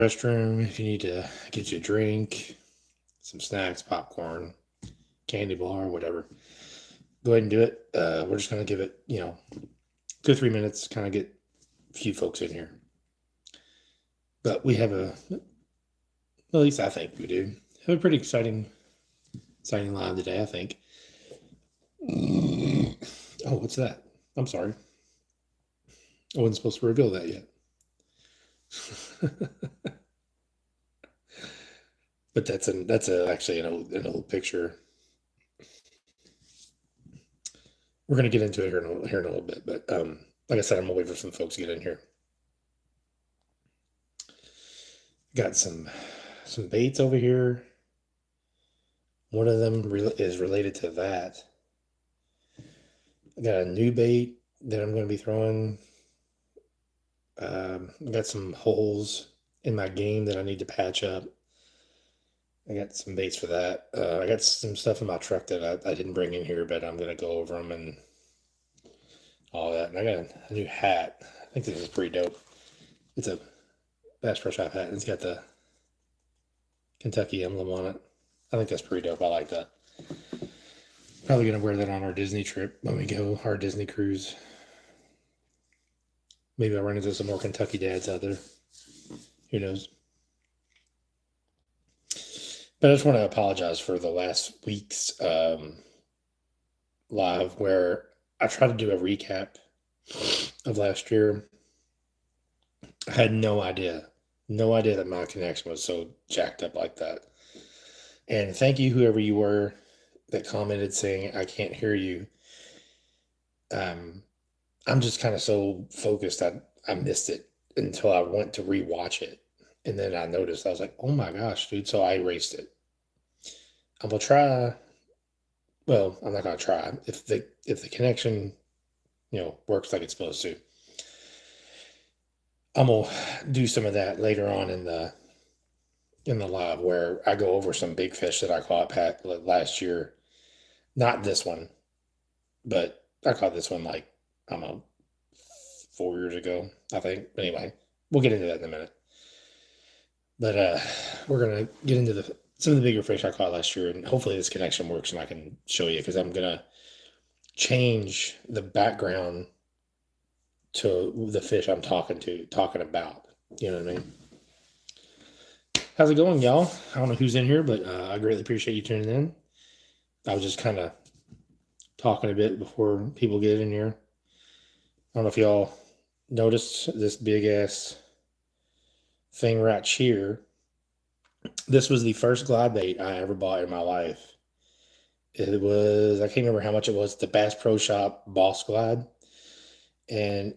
restroom, if you need to get you a drink, some snacks, popcorn, candy bar, whatever, go ahead and do it. We're just going to give it, 2 or 3 minutes, kind of get a few folks in here. But we have at least I think we do, have a pretty exciting live today, I think. Oh, what's that? I'm sorry. I wasn't supposed to reveal that yet. But that's actually an old picture. We're going to get into it here in a little bit, but like I said, I'm gonna wait for some folks to get in here. Got some baits over here. One of them is related to that. I got a new bait that I'm going to be throwing. I got some holes in my game that I need to patch up. I got some baits for that. I got some stuff in my truck that I didn't bring in here, but I'm going to go over them and all that. And I got a new hat. I think this is pretty dope. It's a Bass Pro Shop hat. It's got the Kentucky emblem on it. I think that's pretty dope. I like that. Probably going to wear that on our Disney trip when we go, our Disney cruise. Maybe I'll run into some more Kentucky dads out there. Who knows? But I just want to apologize for the last week's live where I tried to do a recap of last year. I had no idea that my connection was so jacked up like that. And thank you, whoever you were that commented saying, I can't hear you. I'm just kind of so focused I missed it until I went to rewatch it. And then I noticed, I was like, oh my gosh, dude. So I erased it. I'm going to try. Well, I'm not going to try. If the connection, works like it's supposed to, I'm going to do some of that later on in the live where I go over some big fish that I caught last year. Not this one, but I caught this one like, I don't know, 4 years ago, I think. But anyway, we'll get into that in a minute. But we're going to get into some of the bigger fish I caught last year, and hopefully this connection works and I can show you, because I'm going to change the background to the fish I'm talking about. You know what I mean? How's it going, y'all? I don't know who's in here, but I greatly appreciate you tuning in. I was just kind of talking a bit before people get in here. I don't know if y'all noticed this big ass thing right here. This was the first glide bait I ever bought in my life. It was, I can't remember how much it was, the Bass Pro Shop Boss Glide. And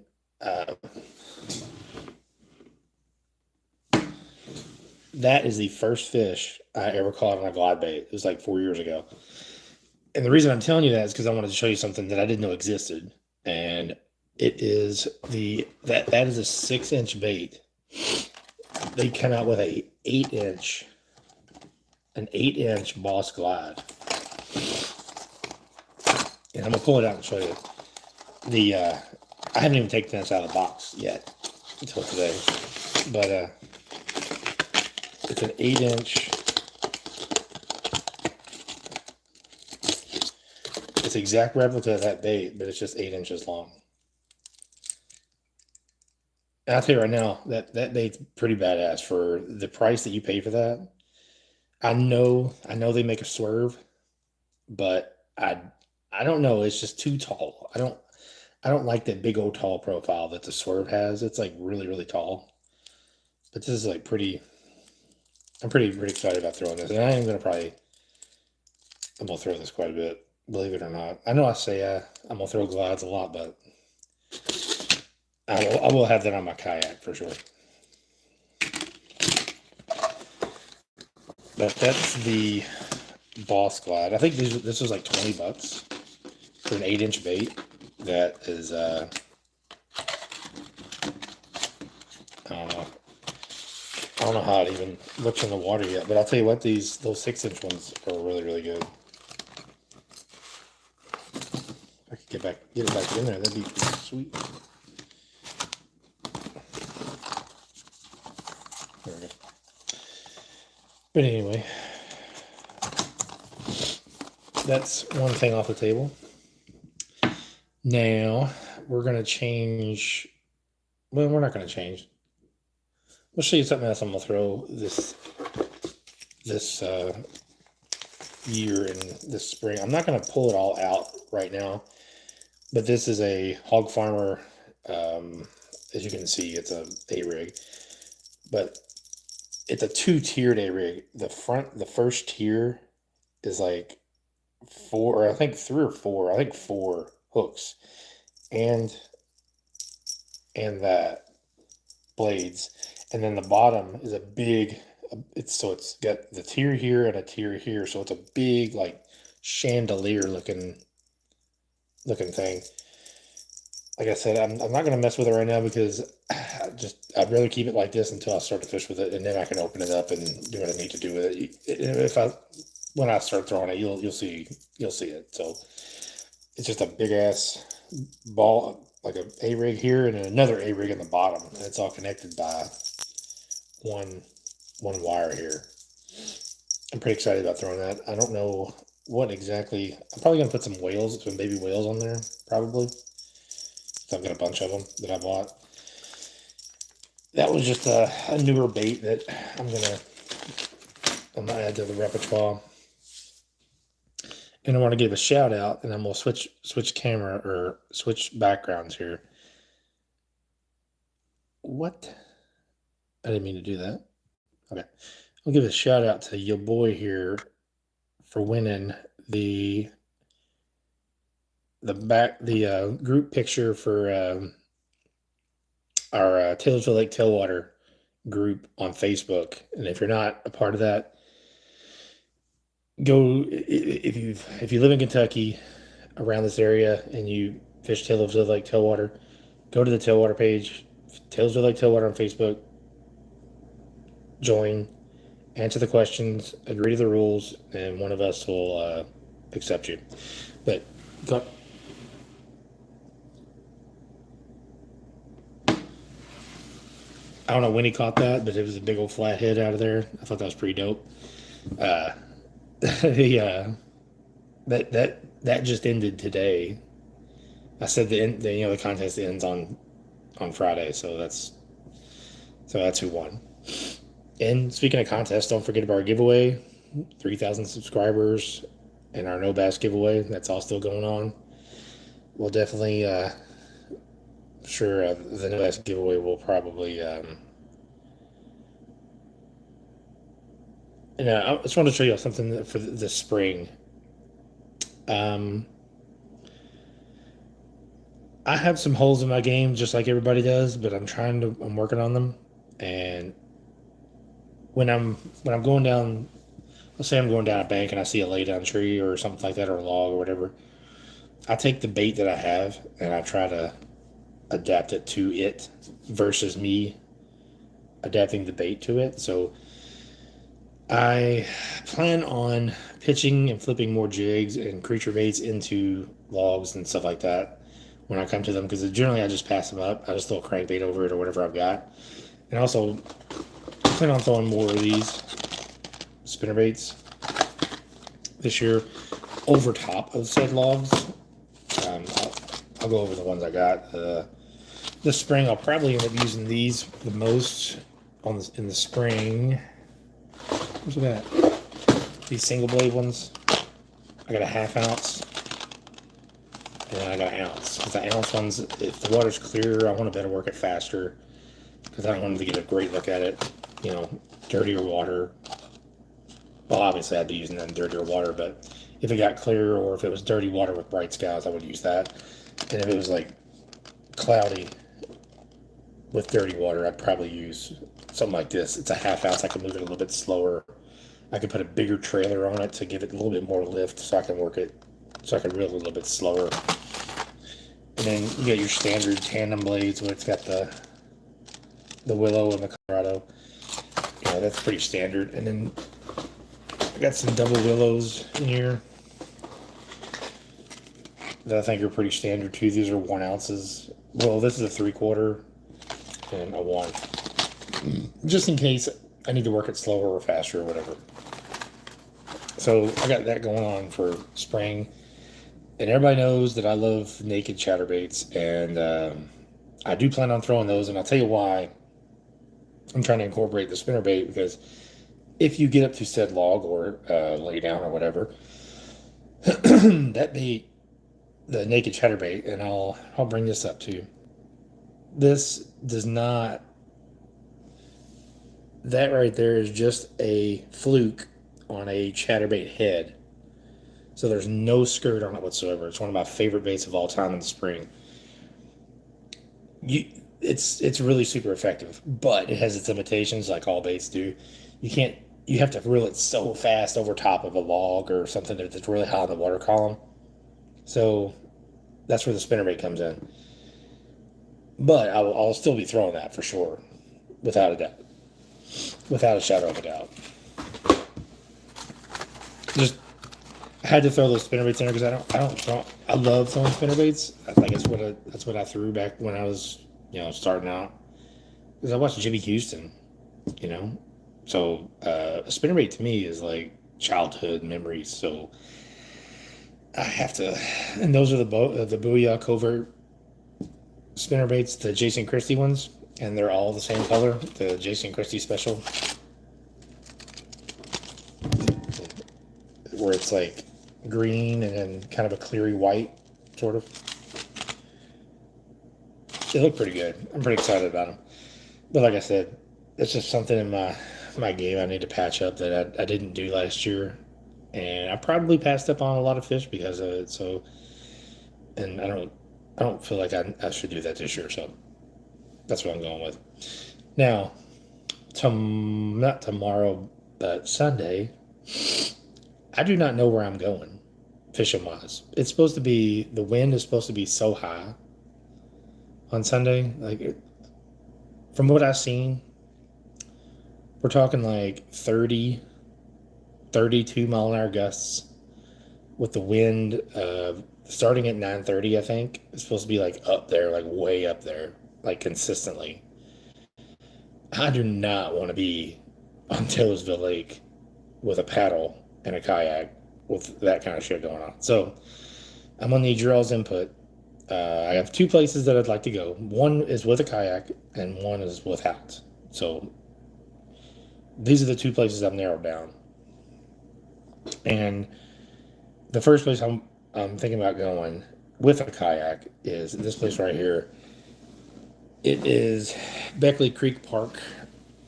that is the first fish I ever caught on a glide bait. It was like 4 years ago. And the reason I'm telling you that is because I wanted to show you something that I didn't know existed. And it is that is a 6-inch bait. They come out with an 8-inch Boss Glide. And I'm gonna pull it out and show you. I haven't even taken this out of the box yet until today. But it's an 8-inch. It's the exact replica of that bait, but it's just 8 inches long. And I'll tell you right now, that bait's pretty badass for the price that you pay for that. I know they make a swerve, but I don't know. It's just too tall. I don't like that big old tall profile that the swerve has. It's like really, really tall. But this is like I'm pretty excited about throwing this. And I'm gonna throw this quite a bit, believe it or not. I know I say I'm gonna throw glides a lot, but I will have that on my kayak for sure. But that's the Boss Glide. I think this was like $20 for an 8-inch bait. That is I don't know how it even looks in the water yet, but I'll tell you what, those 6-inch ones are really, really good. If I could get it back in there, that'd be pretty sweet. There we go. But anyway, that's one thing off the table. Now we're going to change. Well, we're not going to change. We'll show you something else I'm going to throw this year in this spring. I'm not going to pull it all out right now, but this is a Hog Farmer. As you can see, it's a A-rig, but it's a 2-tiered A-rig. The first tier is like 4, or I think 3 or 4. I think 4 hooks, and that blades, and then the bottom is a big. It's got the tier here and a tier here, so it's a big like chandelier looking thing. Like I said, I'm not gonna mess with it right now because I'd rather keep it like this until I start to fish with it, and then I can open it up and do what I need to do with it. When I start throwing it, you'll see it. So it's just a big ass ball, like a A-rig here and another A-rig in the bottom, and it's all connected by one wire here. I'm pretty excited about throwing that. I don't know what exactly. I'm probably gonna put some baby whales on there, probably. So I've got a bunch of them that I bought. That was just a newer bait that I'm gonna add to the repertoire. And I want to give a shout out, and I'm gonna switch camera or switch backgrounds here. What? I didn't mean to do that. Okay, I'll give a shout out to your boy here for winning the group picture for our Taylorsville Lake Tailwater group on Facebook. And if you're not a part of that, go if you live in Kentucky around this area and you fish Taylorsville Lake Tailwater, go to the Tailwater page, Taylorsville Lake Tailwater on Facebook. Join, answer the questions, agree to the rules, and one of us will accept you. But I don't know when he caught that, but it was a big old flathead out of there. I thought that was pretty dope. That just ended today. I said the contest ends on Friday, so that's who won. And speaking of contests, don't forget about our giveaway, 3,000 subscribers, and our no bass giveaway. That's all still going on. We'll definitely, sure, the no bass giveaway will probably. And I just want to show you something for this spring. I have some holes in my game, just like everybody does, but I'm working on them. And when I'm going down, let's say I'm going down a bank and I see a lay down tree or something like that, or a log or whatever, I take the bait that I have and I try to adapt it to it versus me adapting the bait to it. So I plan on pitching and flipping more jigs and creature baits into logs and stuff like that when I come to them, because generally I just pass them up. I just throw a crankbait over it or whatever I've got. And also I plan on throwing more of these spinnerbaits this year over top of said logs. I'll go over the ones I got. This spring I'll probably end up using these the most in the spring. Where's it at? These single blade ones. I got a 1/2 ounce. And then I got an ounce. Because the ounce ones, if the water's clear, I want to better work it faster. Because I don't want them to get a great look at it. Dirtier water. Well, obviously I'd be using that in dirtier water, but if it got clear or if it was dirty water with bright skies, I would use that. And if it was like cloudy with dirty water, I'd probably use something like this. It's a 1/2 ounce. I can move it a little bit slower. I could put a bigger trailer on it to give it a little bit more lift so I can work it, so I can reel a little bit slower. And then you got your standard tandem blades where it's got the Willow and the Colorado. That's pretty standard. And then I got some double Willows in here that I think are pretty standard too. These are 1 ounces. Well, this is a 3/4 and a 1. Just in case I need to work it slower or faster or whatever. So I got that going on for spring. And everybody knows that I love naked chatterbaits, and I do plan on throwing those. And I'll tell you why I'm trying to incorporate the spinnerbait, because if you get up to said log or lay down or whatever, that bait, the naked chatterbait, and I'll bring this up too. This does not. That right there is just a fluke on a chatterbait head. So there's no skirt on it whatsoever. It's one of my favorite baits of all time in the spring. It's really super effective, but it has its limitations, like all baits do. You can't. You have to reel it so fast over top of a log or something that's really high in the water column. So that's where the spinnerbait comes in. But I'll still be throwing that for sure, without a doubt, without a shadow of a doubt. Just had to throw those spinnerbaits in there because I love throwing spinnerbaits. I think that's what I threw back when I was starting out. Because I watched Jimmy Houston, So a spinnerbait to me is like childhood memories. So I have to, and those are the Booyah Covert spinnerbaits, the Jason Christie ones, and they're all the same color. The Jason Christie special, where it's like green and then kind of a cleary white, sort of. They look pretty good. I'm pretty excited about them. But like I said, it's just something in my game I need to patch up that I didn't do last year, and I probably passed up on a lot of fish because of it. So, and I don't feel like I should do that this year. So that's what I'm going with. Now, not tomorrow, but Sunday, I do not know where I'm going fishing wise. It's supposed to be, the wind is supposed to be so high on Sunday. From what I've seen, we're talking like 30, 32 mile an hour gusts with the wind starting at 9:30, I think. It's supposed to be like up there, like way up there, like consistently. I do not want to be on Taylorsville Lake with a paddle and a kayak with that kind of shit going on. So I'm going to need your all's input. I have two places that I'd like to go. One is with a kayak and one is without. So these are the two places I've narrowed down. And the first place I'm thinking about going with a kayak is this place right here. It is Beckley Creek Park.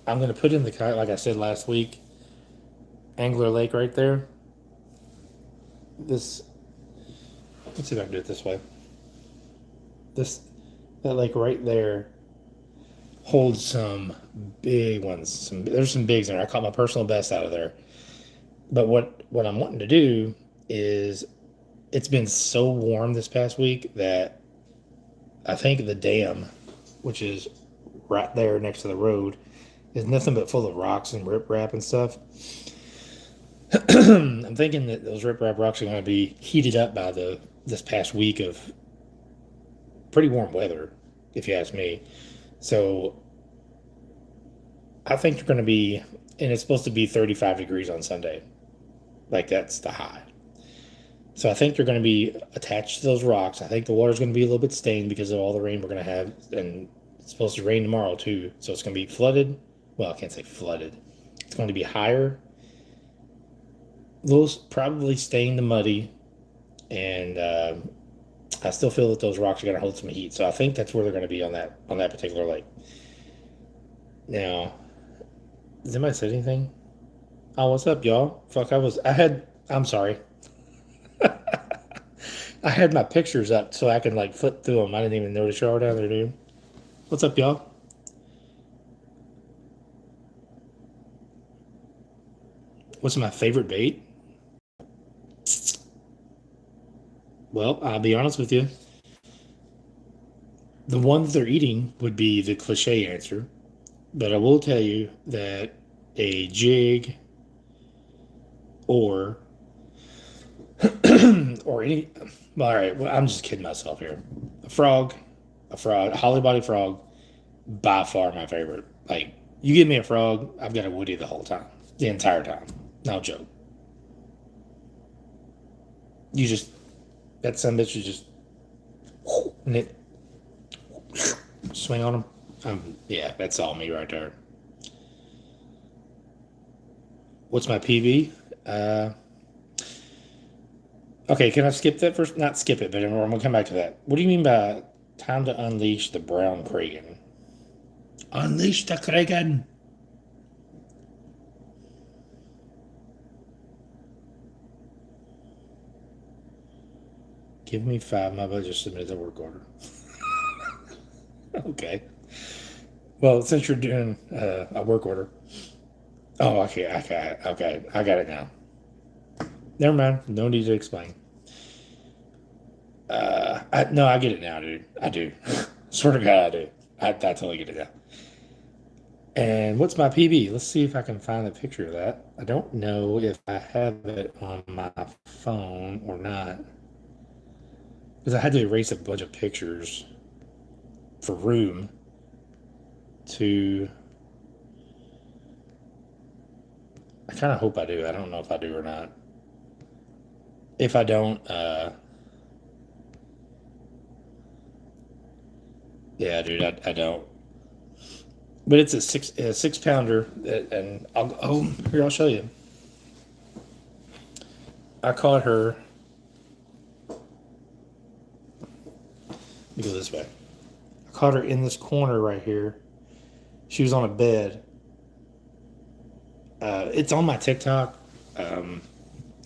I'm going to put in the kayak, like I said last week, Angler Lake right there. Let's see if I can do it this way. That lake right there holds some big ones. There's some bigs in there. I caught my personal best out of there. But what I'm wanting to do is, it's been so warm this past week that I think the dam, which is right there next to the road, is nothing but full of rocks and riprap and stuff. I'm thinking that those riprap rocks are going to be heated up by this past week of pretty warm weather, if you ask me. So I think they're going to be, and it's supposed to be 35 degrees on Sunday. Like, that's the high. So I think they're going to be attached to those rocks. I think the water's going to be a little bit stained because of all the rain we're going to have, and it's supposed to rain tomorrow too. So it's going to be flooded. Well, I can't say flooded. It's going to be higher. Those probably stained and muddy, and I still feel that those rocks are going to hold some heat. So I think that's where they're going to be on that particular lake. Now, has anybody said anything? Oh, what's up, y'all? I'm sorry. I had my pictures up so I can flip through them. I didn't even notice y'all down there, dude. What's up, y'all? What's my favorite bait? Well, I'll be honest with you. The one that they're eating would be the cliche answer. But I will tell you that a jig or any, well, all right, well, I'm just kidding myself here. A frog, a holly body frog, by far my favorite. You give me a frog, I've got a woody the whole time, the entire time. No joke. You just that son bitch, you just and it swing on them. Yeah, that's all me right there. What's my PB? Uh, okay, can I skip that first? Not skip it, but I'm gonna come back to that. What do you mean by time to unleash the brown Kragan? Unleash the Kragan. Give me 5. My budget submitted the work order. Okay. Well, since you're doing a work order. Oh, okay, okay. I got it now. Never mind. No need to explain. No, I get it now, dude. I do. Swear to God, I do. I totally get it now. And what's my PB? Let's see if I can find a picture of that. I don't know if I have it on my phone or not. Because I had to erase a bunch of pictures for room to. I kind of hope I do. I don't know if I do or not. If I don't, yeah, dude, I don't. But it's a 6 pounder, and I'll show you. I caught her. Let me go this way. I caught her in this corner right here. She was on a bed. It's on my TikTok.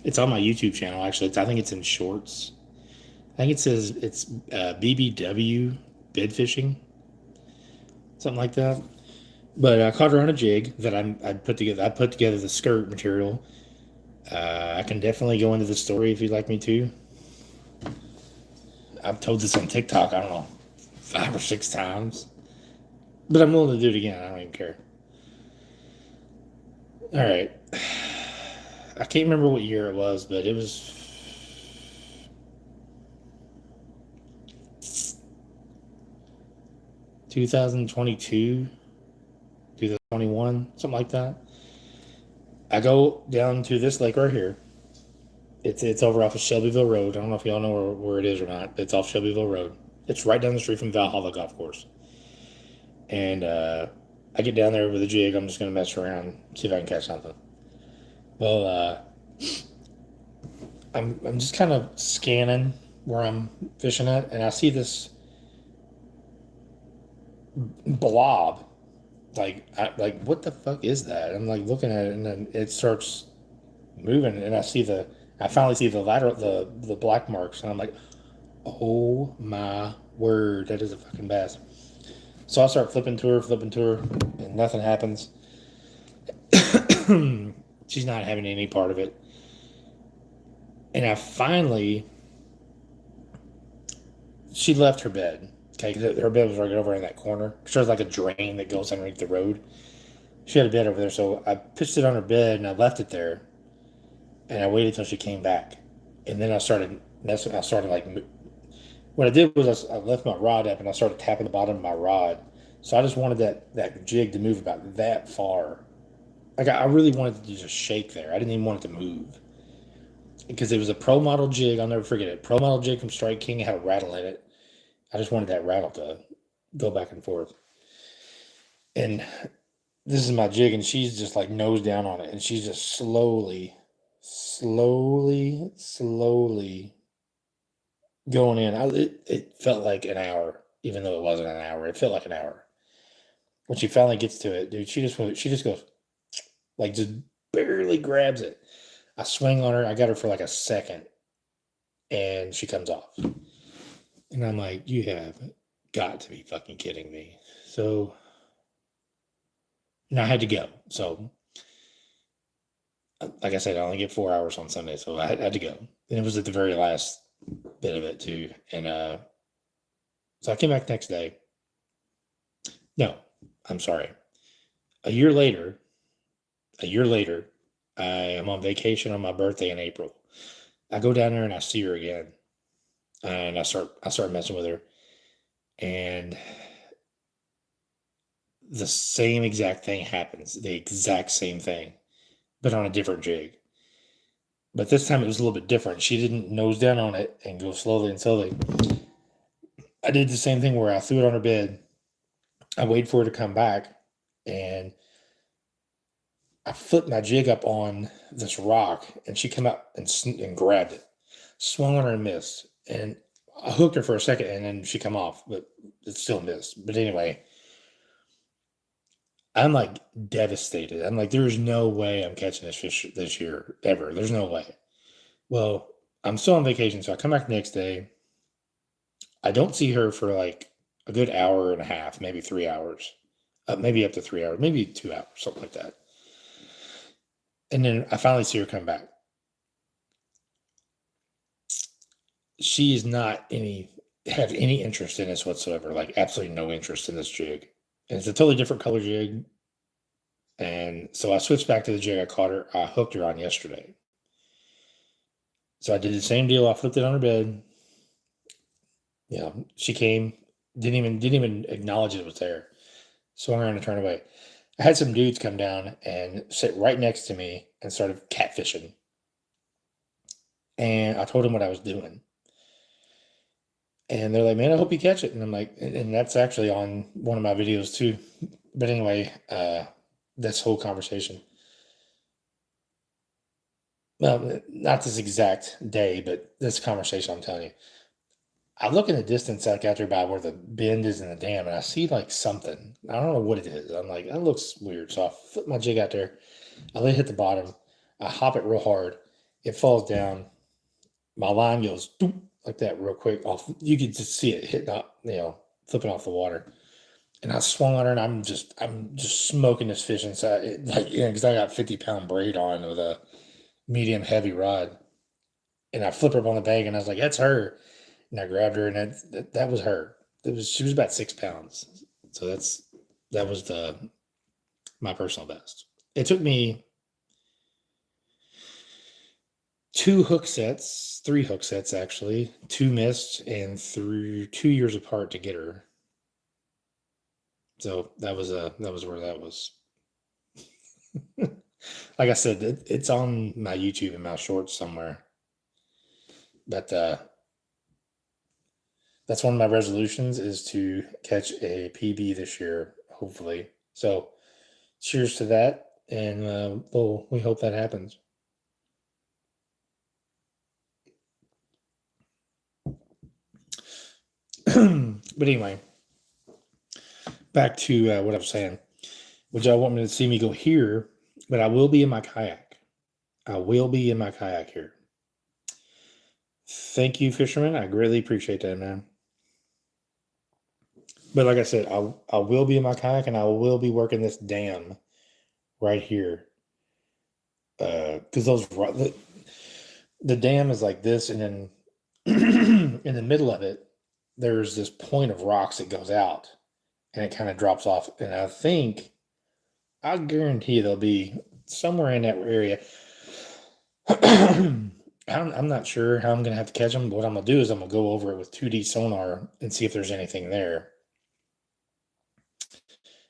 It's on my YouTube channel. Actually, I think it's in shorts. I think it says it's BBW bed fishing, something like that. But I caught her on a jig that I put together. I put together the skirt material. I can definitely go into the story if you'd like me to. I've told this on TikTok, I don't know, 5 or 6 times. But I'm willing to do it again. I don't even care. All right. I can't remember what year it was, but it was 2022, 2021, something like that. I go down to this lake right here. It's over off of Shelbyville Road. I don't know if y'all know where it is or not. It's off Shelbyville Road. It's right down the street from Valhalla Golf Course. And I get down there with a jig. I'm just gonna mess around, see if I can catch something. Well, I'm just kind of scanning where I'm fishing at, and I see this blob. Like what the fuck is that? I'm like looking at it, and then it starts moving, and I finally see the lateral, the black marks, and I'm like, oh my word, that is a fucking bass. So I start flipping to her, and nothing happens. She's not having any part of it. And she left her bed. Okay, her bed was right over in that corner. There's like a drain that goes underneath the road. She had a bed over there, so I pitched it on her bed and I left it there. And I waited till she came back, and then I started. I started like. What I did was I left my rod up and I started tapping the bottom of my rod. So I just wanted that jig to move about that far. Like I really wanted it to just shake there. I didn't even want it to move because it was a pro model jig. I'll never forget it. Pro model jig from Strike King. It had a rattle in it. I just wanted that rattle to go back and forth. And this is my jig, and she's just like nose down on it, and she's just slowly going in. It felt like an hour, even though it wasn't an hour. It felt like an hour. When she finally gets to it, dude, she just goes like just barely grabs it. I swing on her. I got her for like a second, and she comes off. And I'm like, you have got to be fucking kidding me. So, and I had to go. So, like I said, I only get 4 hours on Sunday, so I had to go. And it was at the very last bit of it too. And so I came back next day. No, I'm sorry. A year later, I am on vacation on my birthday in April. I go down there and I see her again, and I start messing with her, and the same exact thing happens. The exact same thing, but on a different jig. But this time it was a little bit different. She didn't nose down on it and go slowly and slowly. I did the same thing where I threw it on her bed. I waited for her to come back, and I flipped my jig up on this rock, and she came up and grabbed it, swung on her and missed. And I hooked her for a second, and then she come off, but it still missed. But anyway, I'm like devastated. I'm like, there's no way I'm catching this fish this year ever. There's no way. Well, I'm still on vacation, so I come back the next day. I don't see her for like a good hour and a half, maybe 3 hours, maybe up to 3 hours, maybe 2 hours, something like that. And then I finally see her come back. She is not have any interest in this whatsoever, like absolutely no interest in this jig. And it's a totally different color jig. And so I switched back to the jig I hooked her on yesterday. So I did the same deal. I flipped it on her bed. You know, she came, didn't even acknowledge it was there. Swung around and turned away. I had some dudes come down and sit right next to me and started catfishing. And I told them what I was doing. And they're like, man, I hope you catch it. And I'm like, and that's actually on one of my videos too. But anyway, this whole conversation. Well, not this exact day, but this conversation, I'm telling you. I look in the distance, like out there by where the bend is in the dam, and I see like something. I don't know what it is. I'm like, that looks weird. So I flip my jig out there. I let it hit the bottom. I hop it real hard. It falls down. My line goes doop, like that real quick off. You could just see it hitting up, flipping off the water. And I swung on her, and I'm just smoking this fish inside, because I got 50-pound braid on with a medium heavy rod. And I flip her up on the bank, and I was like, that's her. And I grabbed her, and that was her. She was about 6 pounds. So that was my personal best. It took me 3 hook sets actually, 2 missed, and 2 years apart to get her. So that was where that was. Like I said, it's on my YouTube and my shorts somewhere. But that's one of my resolutions, is to catch a PB this year, hopefully. So cheers to that, and we hope that happens. But anyway, back to what I was saying. Would y'all want me to see me go here? But I will be in my kayak. I will be in my kayak here. Thank you, fisherman. I greatly appreciate that, man. But like I said, I will be in my kayak, and I will be working this dam right here. Because the dam is like this, and then in the middle of it, there's this point of rocks that goes out, and it kind of drops off. And I guarantee you there'll be somewhere in that area. I'm not sure how I'm going to have to catch them, but what I'm going to do is I'm going to go over it with 2D sonar and see if there's anything there.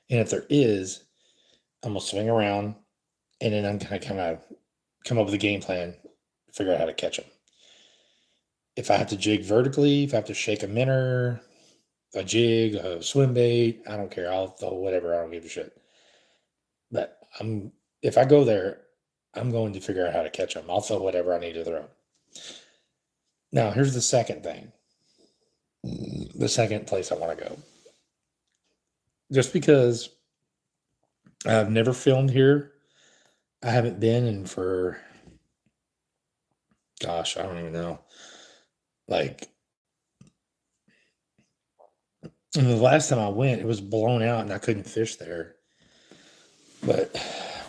And if there is, I'm going to swing around, and then I'm going to kind of come up with a game plan, figure out how to catch them. If I have to jig vertically, if I have to shake a minnow, a jig, a swim bait, I don't care. I'll throw whatever. I don't give a shit. But if I go there, I'm going to figure out how to catch them. I'll throw whatever I need to throw. Now, here's the second thing. The second place I want to go. Just because I've never filmed here, I haven't been in for, gosh, I don't even know. Like, and the last time I went, it was blown out and I couldn't fish there. But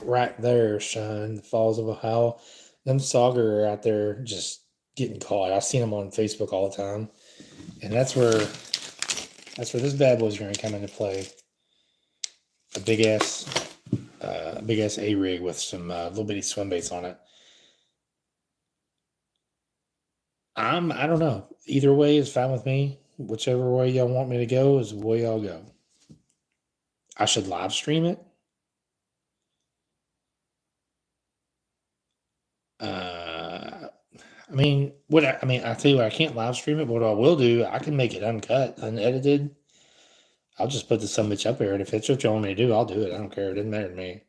right there, son, the Falls of Ohio, them sauger are out there just getting caught. I seen them on Facebook all the time, and that's where this bad boy's going to come into play. A big ass A rig with some little bitty swim baits on it. I don't know. Either way is fine with me. Whichever way y'all want me to go is the way I'll go. I should live stream it. I tell you what, I can't live stream it, but what I will do, I can make it uncut, unedited. I'll just put the son bitch up there, and if it's what you want me to do, I'll do it. I don't care. It doesn't matter to me.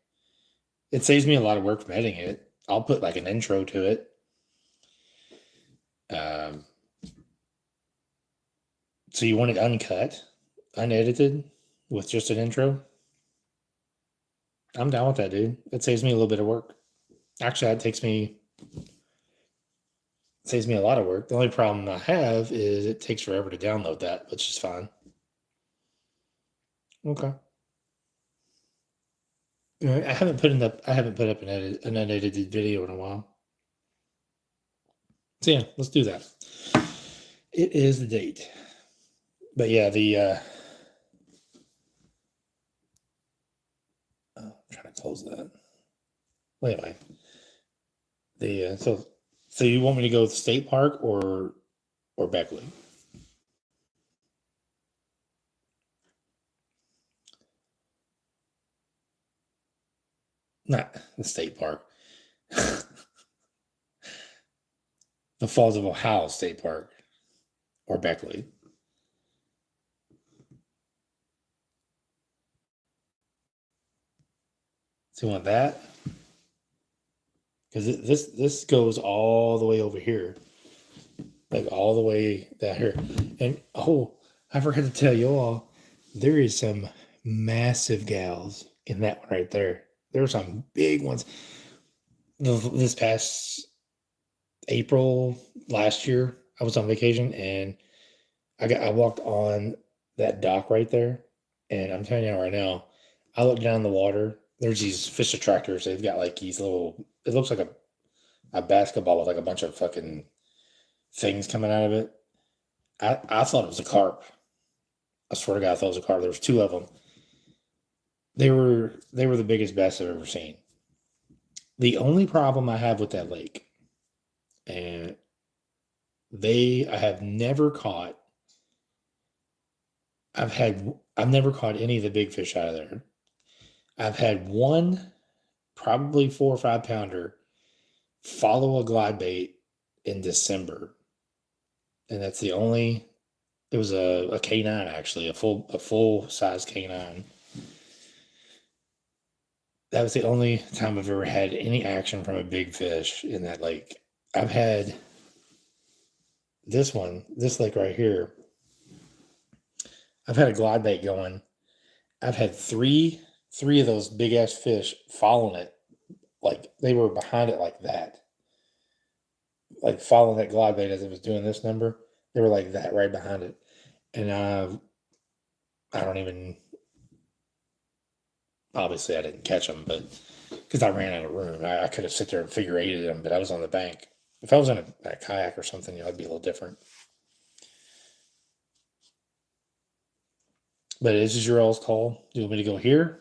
It saves me a lot of work from editing it. I'll put like an intro to it. So you want it uncut, unedited, with just an intro? I'm down with that, dude. It saves me a little bit of work. Actually, saves me a lot of work. The only problem I have is it takes forever to download that, which is fine. Okay. I haven't put up an unedited video in a while. So yeah, let's do that. It is the date. But yeah, I'm trying to close that. Wait a minute. So you want me to go to State Park or Beckley? Not the State Park. The Falls of Ohio State Park or Beckley. So you want that? Because this goes all the way over here, like all the way down here. And I forgot to tell you all, there is some massive gals in that one right there. There are some big ones. This past April last year, I was on vacation and I walked on that dock right there, and I'm telling you right now, I look down the water. There's these fish attractors. They've got like these little. It looks like a basketball with like a bunch of fucking things coming out of it. I thought it was a carp. I swear to God, I thought it was a carp. There was two of them. They were the biggest bass I've ever seen. The only problem I have with that lake, and I have never caught. I've never caught any of the big fish out of there. I've had one, probably 4 or 5 pounder, follow a glide bait in December, and that's the only. It was a K9 actually, a full size K9. That was the only time I've ever had any action from a big fish in that lake. I've had this lake right here. I've had a glide bait going. I've had three of those big ass fish following it, like they were behind it like that, like following that glide bait as it was doing this number. They were like that right behind it, and I don't even. Obviously, I didn't catch them, but because I ran out of room, I could have sit there and figure eighted them, but I was on the bank. If I was in a kayak or something, it'd be a little different. But this is your all's call. Do you want me to go here?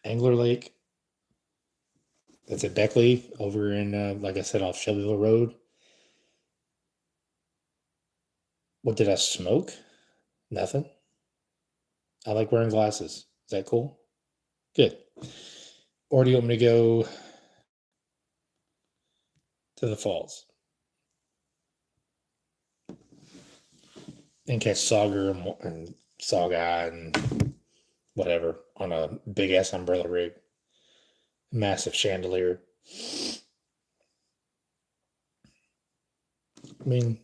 Angler Lake. That's at Beckley over in, like I said, off Shelbyville Road. What did I smoke? Nothing. I like wearing glasses. Is that cool? Good. Or do you want me to go to the falls and catch sauger and saugeye and whatever on a big ass umbrella rig, massive chandelier? I mean,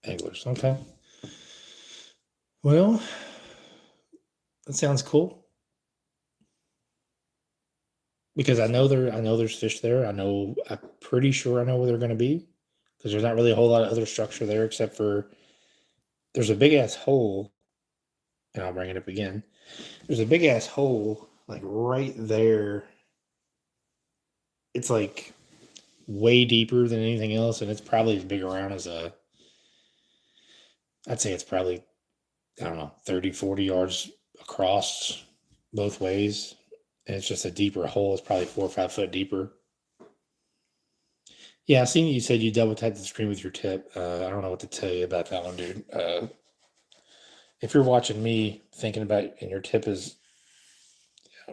anglers. Okay. Well, that sounds cool. Because I know there's fish there. I'm pretty sure I know where they're going to be, because there's not really a whole lot of other structure there except for there's a big ass hole, and I'll bring it up again. There's a big ass hole like right there. It's like way deeper than anything else, and it's probably as big around as I'd say it's probably, I don't know, 30, 40 yards across both ways. And it's just a deeper hole. It's probably 4 or 5 foot deeper. Yeah, I seen you said you double tapped the screen with your tip. I don't know what to tell you about that one, dude. if you're watching me thinking about and your tip is,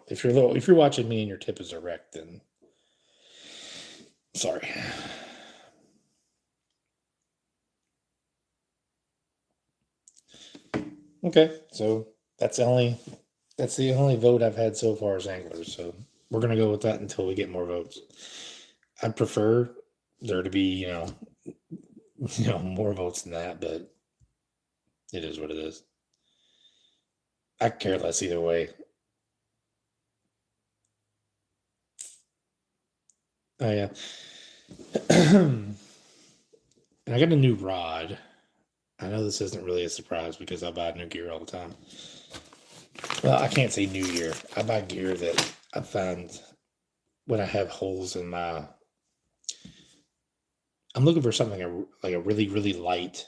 if you're watching me and your tip is erect, then sorry. Okay, so that's the only vote I've had so far as anglers. So we're gonna go with that until we get more votes. I'd prefer there to be, more votes than that, but it is what it is. I care less either way. Oh yeah. And I got a new rod. I know this isn't really a surprise because I buy new gear all the time. Well, I can't say new gear. I buy gear that I find when I have holes in my. I'm looking for something like a really, really light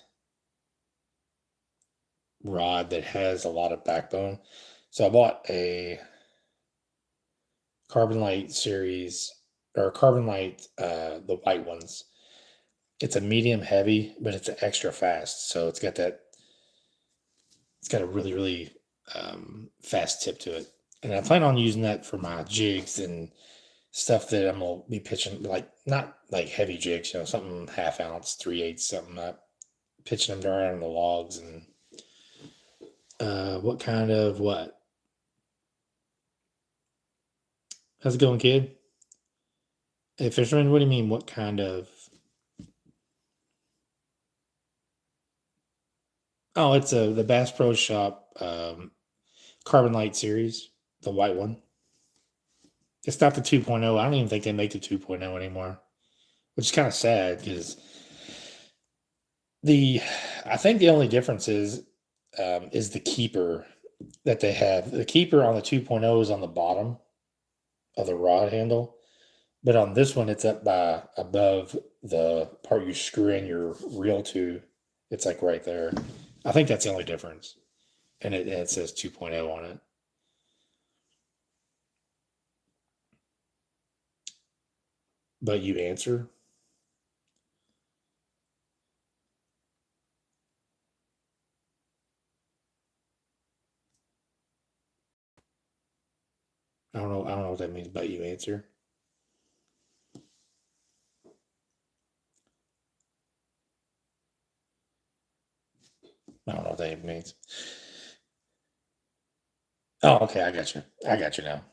rod that has a lot of backbone. So I bought a Carbon Light series or Carbon Light, the white ones. It's a medium heavy, but it's an extra fast. So it's got a really, really fast tip to it. And I plan on using that for my jigs and stuff that I'm gonna be pitching, like not like heavy jigs, something 1/2 ounce, 3/8, something up, pitching them around on the logs. And what kind of what? How's it going, kid? Hey, Fisherman, what do you mean? What kind of? Oh, it's the Bass Pro Shop Carbon Light series, the white one. It's not the 2.0. I don't even think they make the 2.0 anymore, which is kind of sad because I think the only difference is the keeper that they have. The keeper on the 2.0 is on the bottom of the rod handle, but on this one, it's up by above the part you screw in your reel to. It's like right there. I think that's the only difference, and it says 2.0 on it. But you answer. I don't know. I don't know what that means. But you answer. I don't know what that means. Oh, okay. I got you. I got you now.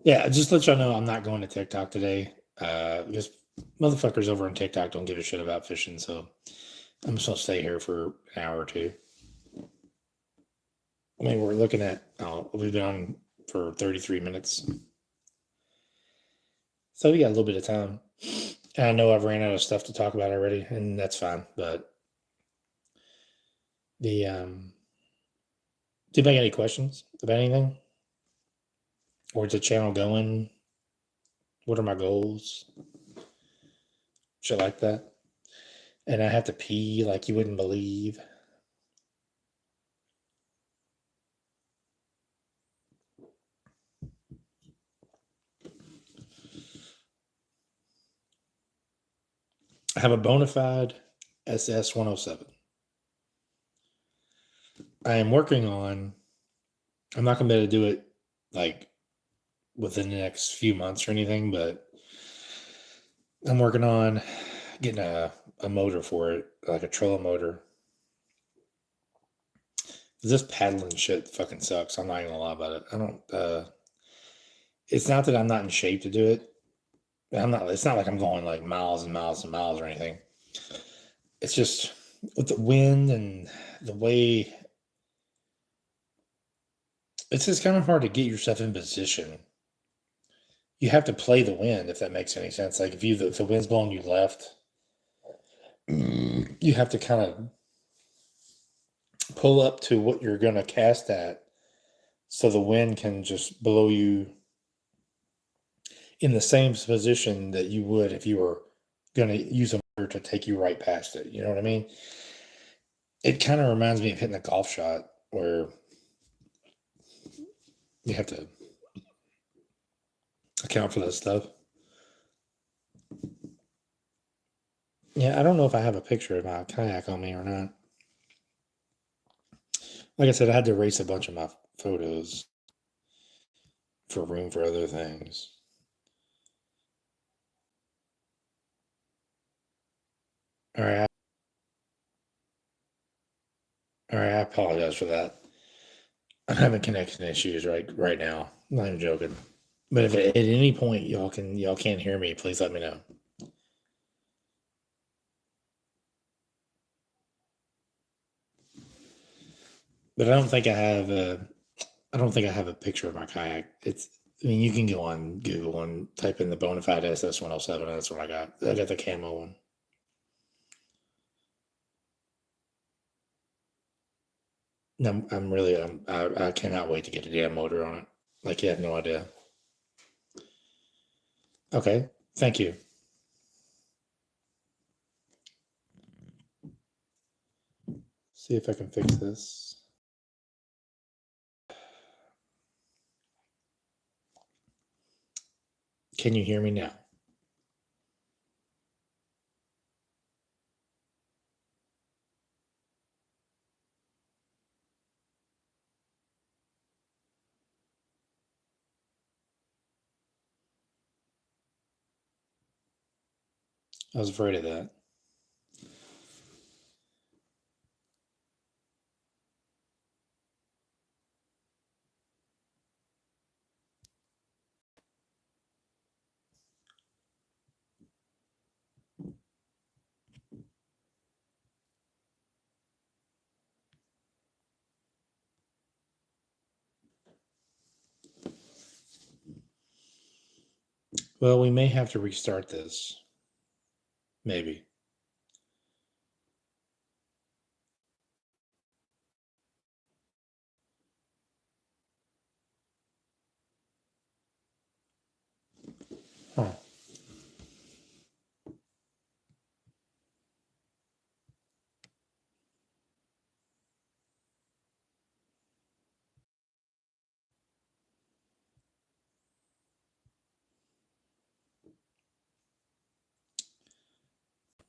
Yeah, just let y'all know I'm not going to TikTok today. Because motherfuckers over on TikTok don't give a shit about fishing, so I'm just gonna stay here for an hour or two. I mean, we're looking at we've been on for 33 minutes, so we got a little bit of time. And I know I've ran out of stuff to talk about already, and that's fine. But the do you make any questions about anything? Where's the channel going? What are my goals? Shit like that. And I have to pee like you wouldn't believe. I have a bona fide SS 107. I am working on, I'm not going to be able to do it like within the next few months or anything, but I'm working on getting a motor for it, like a trolling motor. This paddling shit fucking sucks. I'm not even gonna lie about it. I don't, it's not that I'm not in shape to do it. It's not like I'm going like miles and miles and miles or anything. It's just with the wind and the way it's just kind of hard to get yourself in position. You have to play the wind, if that makes any sense. Like if the wind's blowing you left, you have to kind of pull up to what you're going to cast at so the wind can just blow you in the same position that you would if you were going to use a motor to take you right past it. You know what I mean? It kind of reminds me of hitting a golf shot where you have to account for that stuff. Yeah, I don't know if I have a picture of my kayak on me or not. Like I said, I had to erase a bunch of my photos for room for other things. All right, all right. I apologize for that. I'm having connection issues right now. I'm not even joking. But if at any point y'all can't hear me, please let me know. But I don't think I have a picture of my kayak. I mean, you can go on Google and type in the Bonafide SS107. That's what I got. I got the camo one. No, I cannot wait to get a damn motor on it. Like you have no idea. Okay, thank you. See if I can fix this. Can you hear me now? I was afraid of that. Well, we may have to restart this. Maybe. Huh.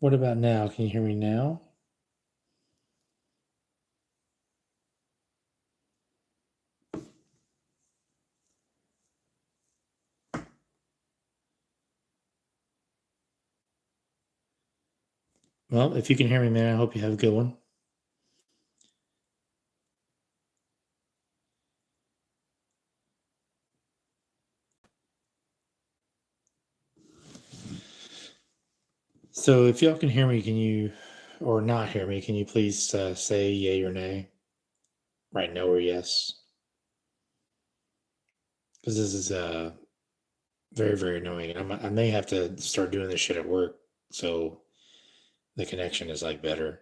What about now? Can you hear me now? Well, if you can hear me, man, I hope you have a good one. So if y'all can hear me, can you, or not hear me, can you please say yay or nay? Right, no or yes? Because this is very, very annoying. I may have to start doing this shit at work so the connection is like better.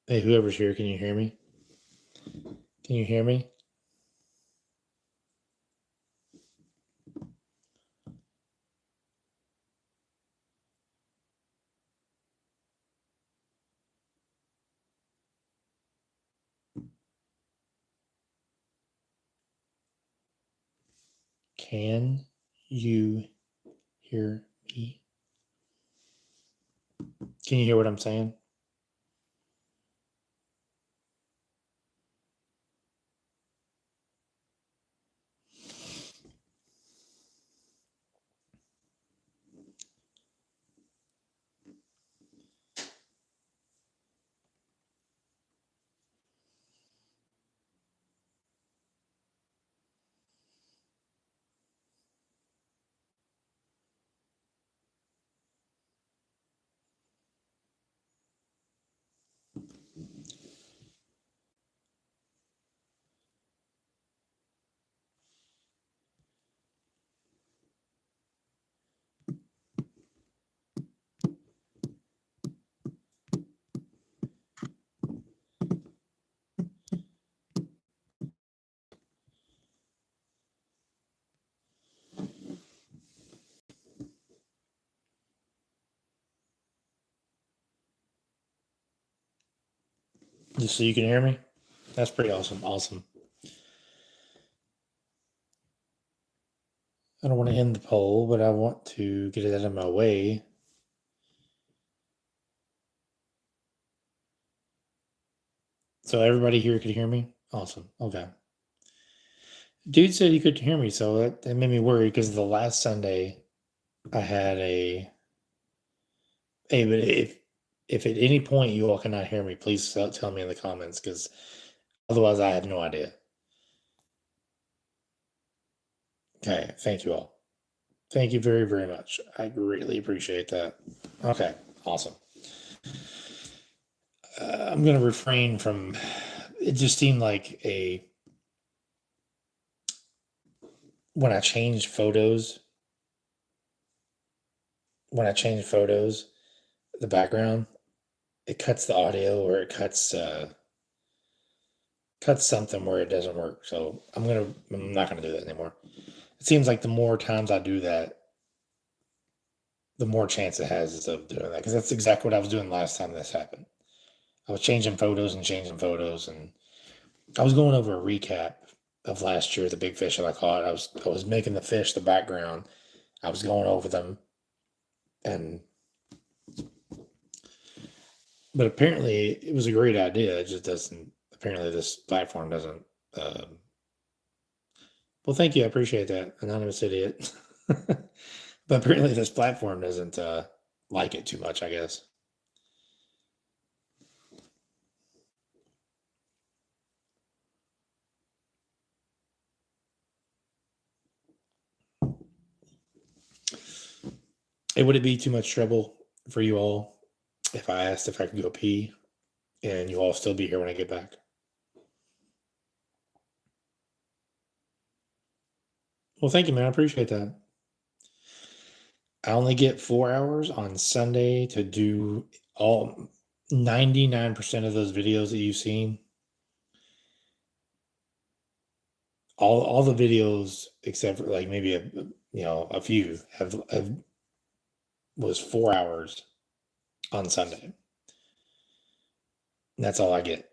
Hey, whoever's here, can you hear me? Can you hear me? Can you hear me? Can you hear what I'm saying? Just so you can hear me. That's pretty awesome. Awesome. I don't want to end the poll, but I want to get it out of my way. So everybody here could hear me? Awesome. Okay. Dude said he couldn't hear me, so that made me worry because the last Sunday I had a. Hey, but if at any point you all cannot hear me, please tell me in the comments because otherwise I have no idea. Okay, thank you all. Thank you very, very much. I greatly appreciate that. Okay, awesome. I'm going to refrain from. It just seemed like when I change photos, the background, it cuts the audio or it cuts something where it doesn't work. So I'm not gonna do that anymore. It seems like the more times I do that, the more chance it has of doing that. Because that's exactly what I was doing last time this happened. I was changing photos, and I was going over a recap of last year, the big fish that I caught. I was making the fish the background. I was going over them, and but apparently it was a great idea. It just doesn't. Apparently, this platform doesn't. Well, thank you. I appreciate that, anonymous idiot. But apparently, this platform doesn't like it too much, I guess. Would it be too much trouble for you all if I asked if I could go pee and you all still be here when I get back? Well, thank you, man. I appreciate that. I only get 4 hours on Sunday to do all 99% of those videos that you've seen. All the videos except for like maybe a few have was 4 hours on Sunday. And that's all I get.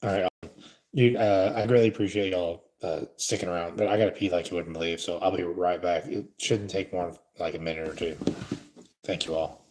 All right, dude. I greatly appreciate y'all sticking around, but I gotta pee like you wouldn't believe, so I'll be right back. It shouldn't take more than like a minute or two. Thank you all.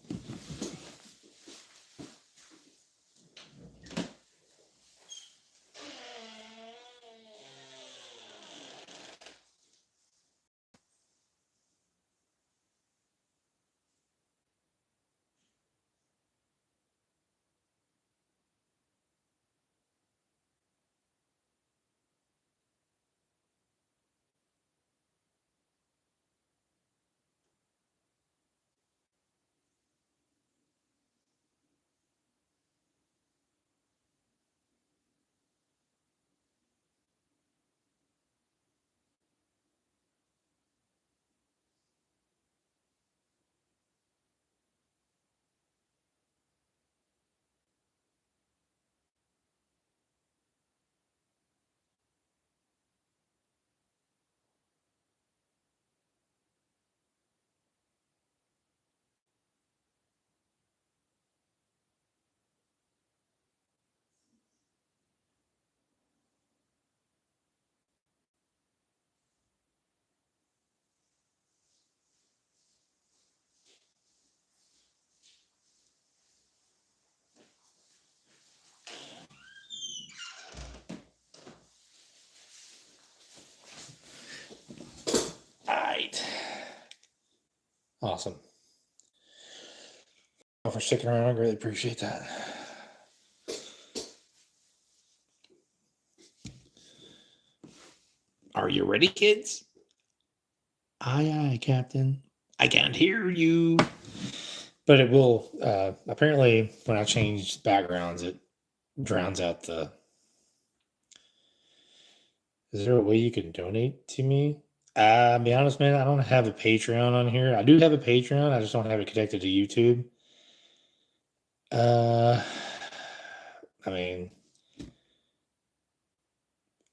All right. Awesome. For sticking around, I greatly appreciate that. Are you ready, kids? Aye, aye, Captain. I can't hear you. But it will. Apparently, when I change backgrounds, it drowns out the. Is there a way you can donate to me? I'll be honest, man. I don't have a Patreon on here. I do have a Patreon. I just don't have it connected to YouTube. Uh, I mean,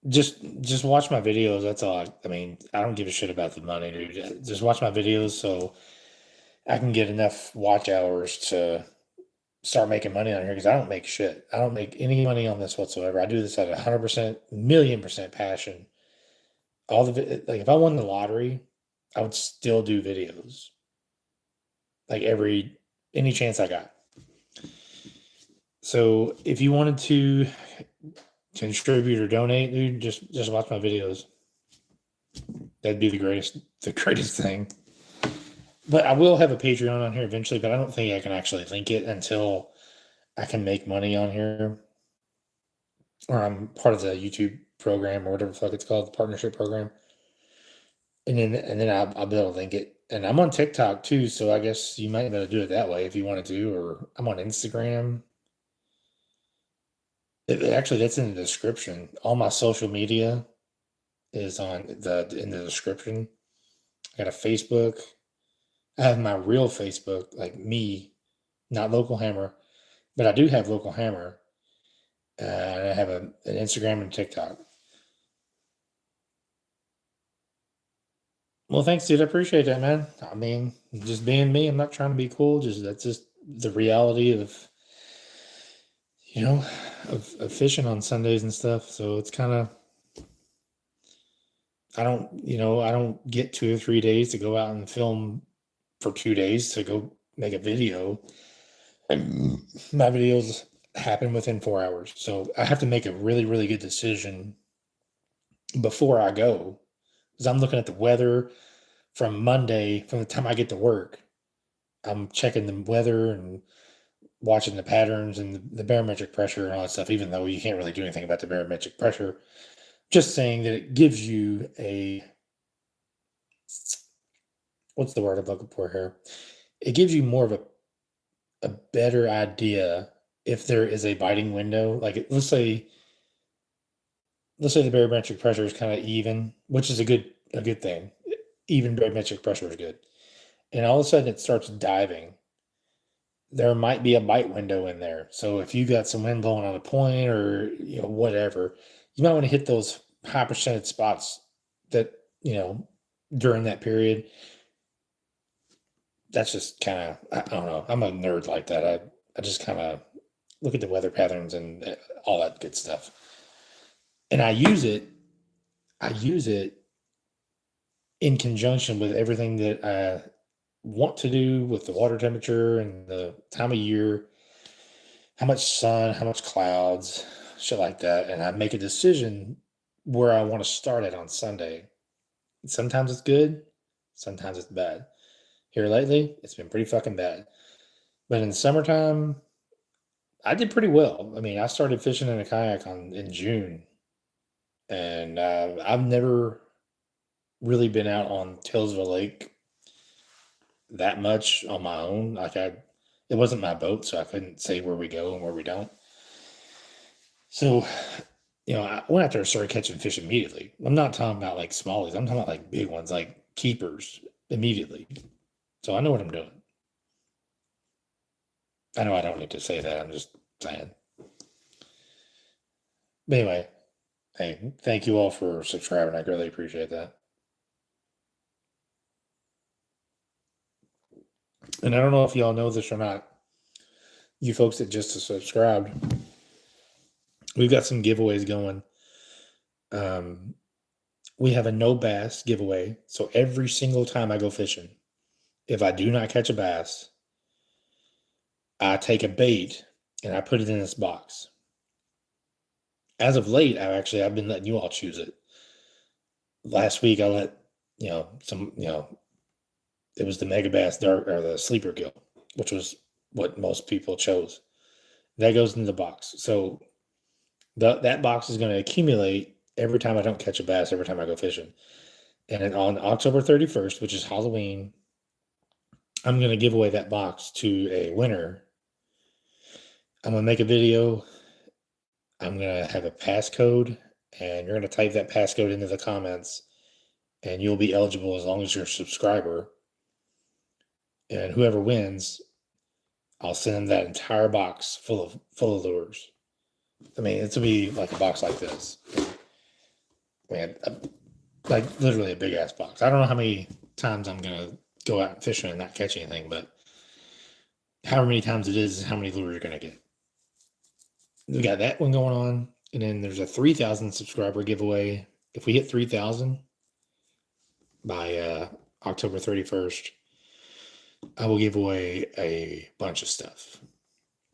just watch my videos. That's all. I mean, I don't give a shit about the money, dude. Just watch my videos so I can get enough watch hours to start making money on here because I don't make shit. I don't make any money on this whatsoever. I do this at 100%, million percent passion. Like if I won the lottery, I would still do videos. Like any chance I got. So if you wanted to contribute or donate, dude, just watch my videos. That'd be the greatest thing. But I will have a Patreon on here eventually, but I don't think I can actually link it until I can make money on here. Or I'm part of the YouTube program or whatever the fuck it's called, the partnership program. And then I'll be able to link it. And I'm on TikTok too, so I guess you might be able to do it that way if you wanted to. Or I'm on Instagram. Actually, that's in the description. All my social media is in the description. I got a Facebook. I have my real Facebook, like me, not Local Hammer, but I do have Local Hammer. And I have an Instagram and TikTok. Well, thanks, dude. I appreciate that, man. I mean, just being me. I'm not trying to be cool. That's just the reality of fishing on Sundays and stuff. So it's kind of, I don't get 2 or 3 days to go out and film for 2 days to go make a video. And my videos happen within 4 hours. So I have to make a really, really good decision before I go. Because I'm looking at the weather from Monday, from the time I get to work. I'm checking the weather and watching the patterns and the barometric pressure and all that stuff, even though you can't really do anything about the barometric pressure. Just saying that it gives you what's the word I'm looking for here? It gives you more of a better idea if there is a biting window. Like let's say the barometric pressure is kind of even, which is a good thing. Even barometric pressure is good. And all of a sudden it starts diving. There might be a bite window in there. So if you got some wind blowing on a point or whatever, you might want to hit those high percentage spots that during that period. That's just kind of, I don't know. I'm a nerd like that. I just kind of look at the weather patterns and all that good stuff. And I use it in conjunction with everything that I want to do with the water temperature and the time of year, how much sun, how much clouds, shit like that. And I make a decision where I want to start it on Sunday. Sometimes it's good, sometimes it's bad. Here lately, it's been pretty fucking bad. But in the summertime, I did pretty well. I mean, I started fishing in a kayak in June, and I've never really been out on Tillsville Lake that much on my own. It wasn't my boat, so I couldn't say where we go and where we don't. So, I went out there and started catching fish immediately. I'm not talking about like smallies. I'm talking about like big ones, like keepers immediately. So I know what I'm doing. I know I don't need to say that. I'm just saying. But anyway, hey, thank you all for subscribing. I greatly appreciate that. And I don't know if y'all know this or not. You folks that just subscribed, we've got some giveaways going. We have a no bass giveaway. So every single time I go fishing, if I do not catch a bass, I take a bait and I put it in this box. As of late, I've been letting you all choose it. Last week I let, it was the Mega Bass Dark or the Sleeper Gill, which was what most people chose. That goes in the box. So that box is going to accumulate every time I don't catch a bass, every time I go fishing. And then on October 31st, which is Halloween, I'm going to give away that box to a winner. I'm going to make a video. I'm going to have a passcode, and you're going to type that passcode into the comments, and you'll be eligible as long as you're a subscriber. And whoever wins, I'll send them that entire box full of lures. I mean, it's going to be like a box like this. Man, like literally a big ass box. I don't know how many times I'm going to go out fishing and not catch anything, but however many times it is how many lures you're going to get. We got that one going on. And then there's a 3,000 subscriber giveaway. If we hit 3,000 by October 31st, I will give away a bunch of stuff.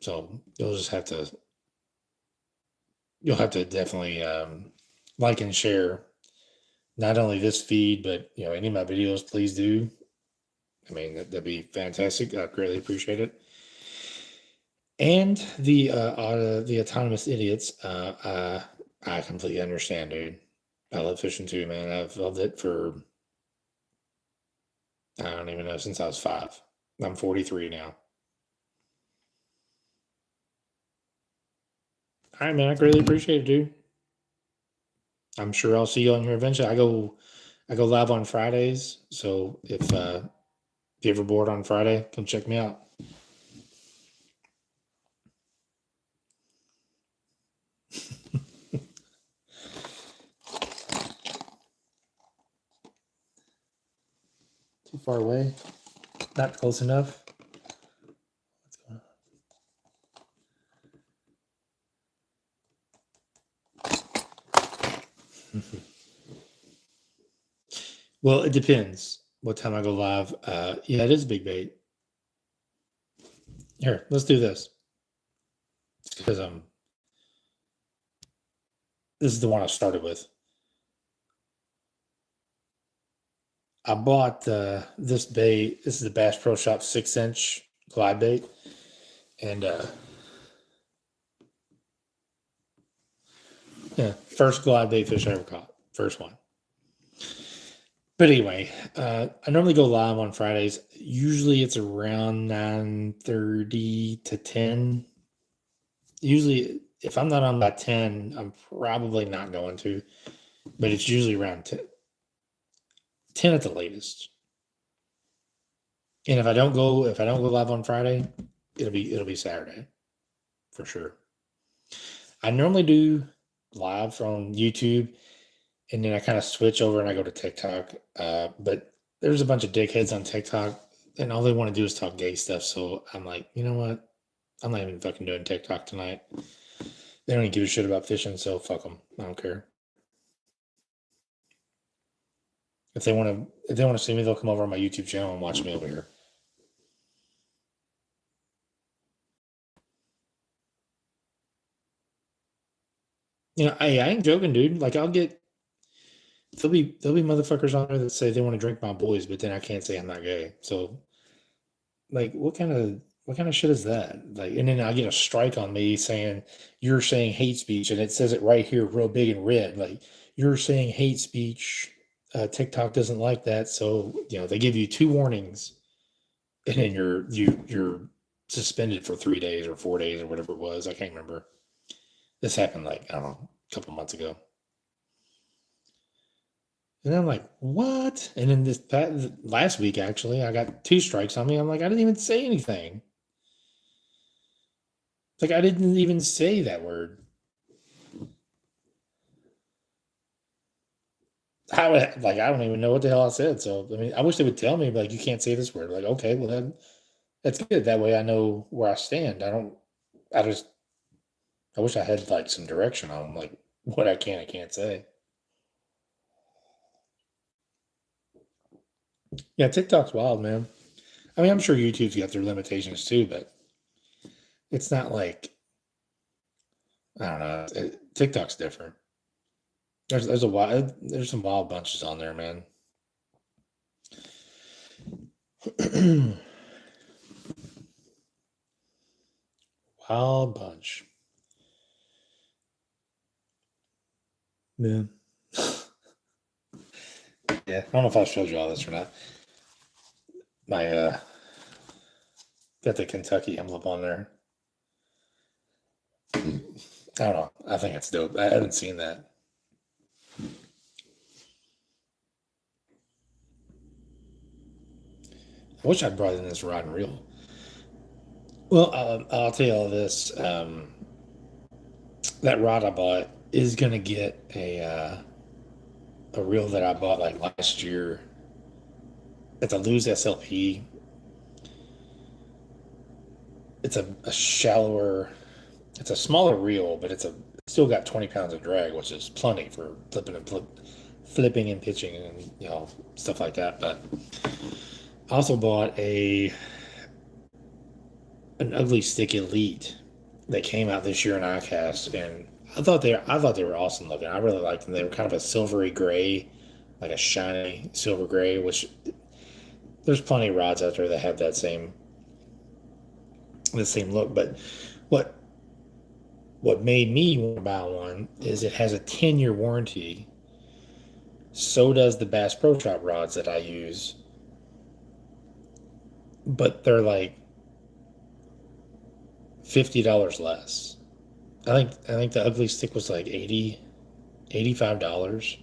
So you'll have to definitely like and share not only this feed, but any of my videos, please do. I mean, that'd be fantastic. I greatly appreciate it. And the autonomous idiots, I completely understand, dude. I love fishing too, man. I've loved it for I don't even know since I was 5. I'm 43 now. All right, man. I greatly appreciate it, dude. I'm sure I'll see you on here eventually. I go live on Fridays, so if you're ever bored on Friday, come check me out. Too far away, not close enough. What's going on? Well, it depends what time I go live. Yeah, it is big bait. Here, let's do this because this is the one I started with. I bought this bait. This is the Bass Pro Shop 6-inch glide bait, and yeah, first glide bait fish I ever caught. First one. But anyway, I normally go live on Fridays. Usually it's around 9:30 to 10. Usually, if I'm not on by 10, I'm probably not going to. But it's usually around 10 at the latest. And if I don't go live on Friday, it'll be Saturday for sure. I normally do live from YouTube, and then I kind of switch over and I go to TikTok. But there's a bunch of dickheads on TikTok, and all they want to do is talk gay stuff. So I'm like, you know what? I'm not even fucking doing TikTok tonight. They don't even give a shit about fishing, so fuck them. I don't care. If they want to see me, they'll come over on my YouTube channel and watch me over here. I ain't joking, dude. Like there'll be motherfuckers on there that say they want to drink my boys, but then I can't say I'm not gay. So like what kind of shit is that? Like, and then I get a strike on me saying you're saying hate speech, and it says it right here real big in red. Like you're saying hate speech. TikTok doesn't like that. So, they give you 2 warnings, and then you're suspended for 3 days or 4 days or whatever it was. I can't remember. This happened like, I don't know, a couple months ago. And I'm like, what? And then last week, actually, I got 2 strikes on me. I'm like, I didn't even say anything. Like, I didn't even say that word. I don't even know what the hell I said. So, I mean, I wish they would tell me, like, you can't say this word. Like, okay, well, then that's good. That way I know where I stand. I just, I wish I had, like, some direction on, like, what I can and can't say. Yeah, TikTok's wild, man. I mean, I'm sure YouTube's got their limitations too, but it's not like, I don't know. TikTok's different. There's some wild bunches on there, man. Wild bunch. Yeah. Yeah. I don't know if I showed you all this or not. My got the Kentucky emblem on there. I don't know. I think it's dope. I haven't seen that. I wish I'd brought in this rod and reel. Well, I'll tell you all this. That rod I bought is gonna get a reel that I bought like last year. It's a Lose SLP. it's a shallower, it's a smaller reel, but it's still got 20 pounds of drag, which is plenty for flipping and pitching and stuff like that. But I also bought an Ugly Stick Elite that came out this year in iCast, and I thought they were awesome looking. I really liked them. They were kind of a silvery gray, like a shiny silver gray, which there's plenty of rods out there that have the same look. But what what made me want to buy one is it has a 10-year warranty. So does the Bass Pro Shop rods that I use, but they're like $50 less. I think the Ugly Stick was like 85 dollars,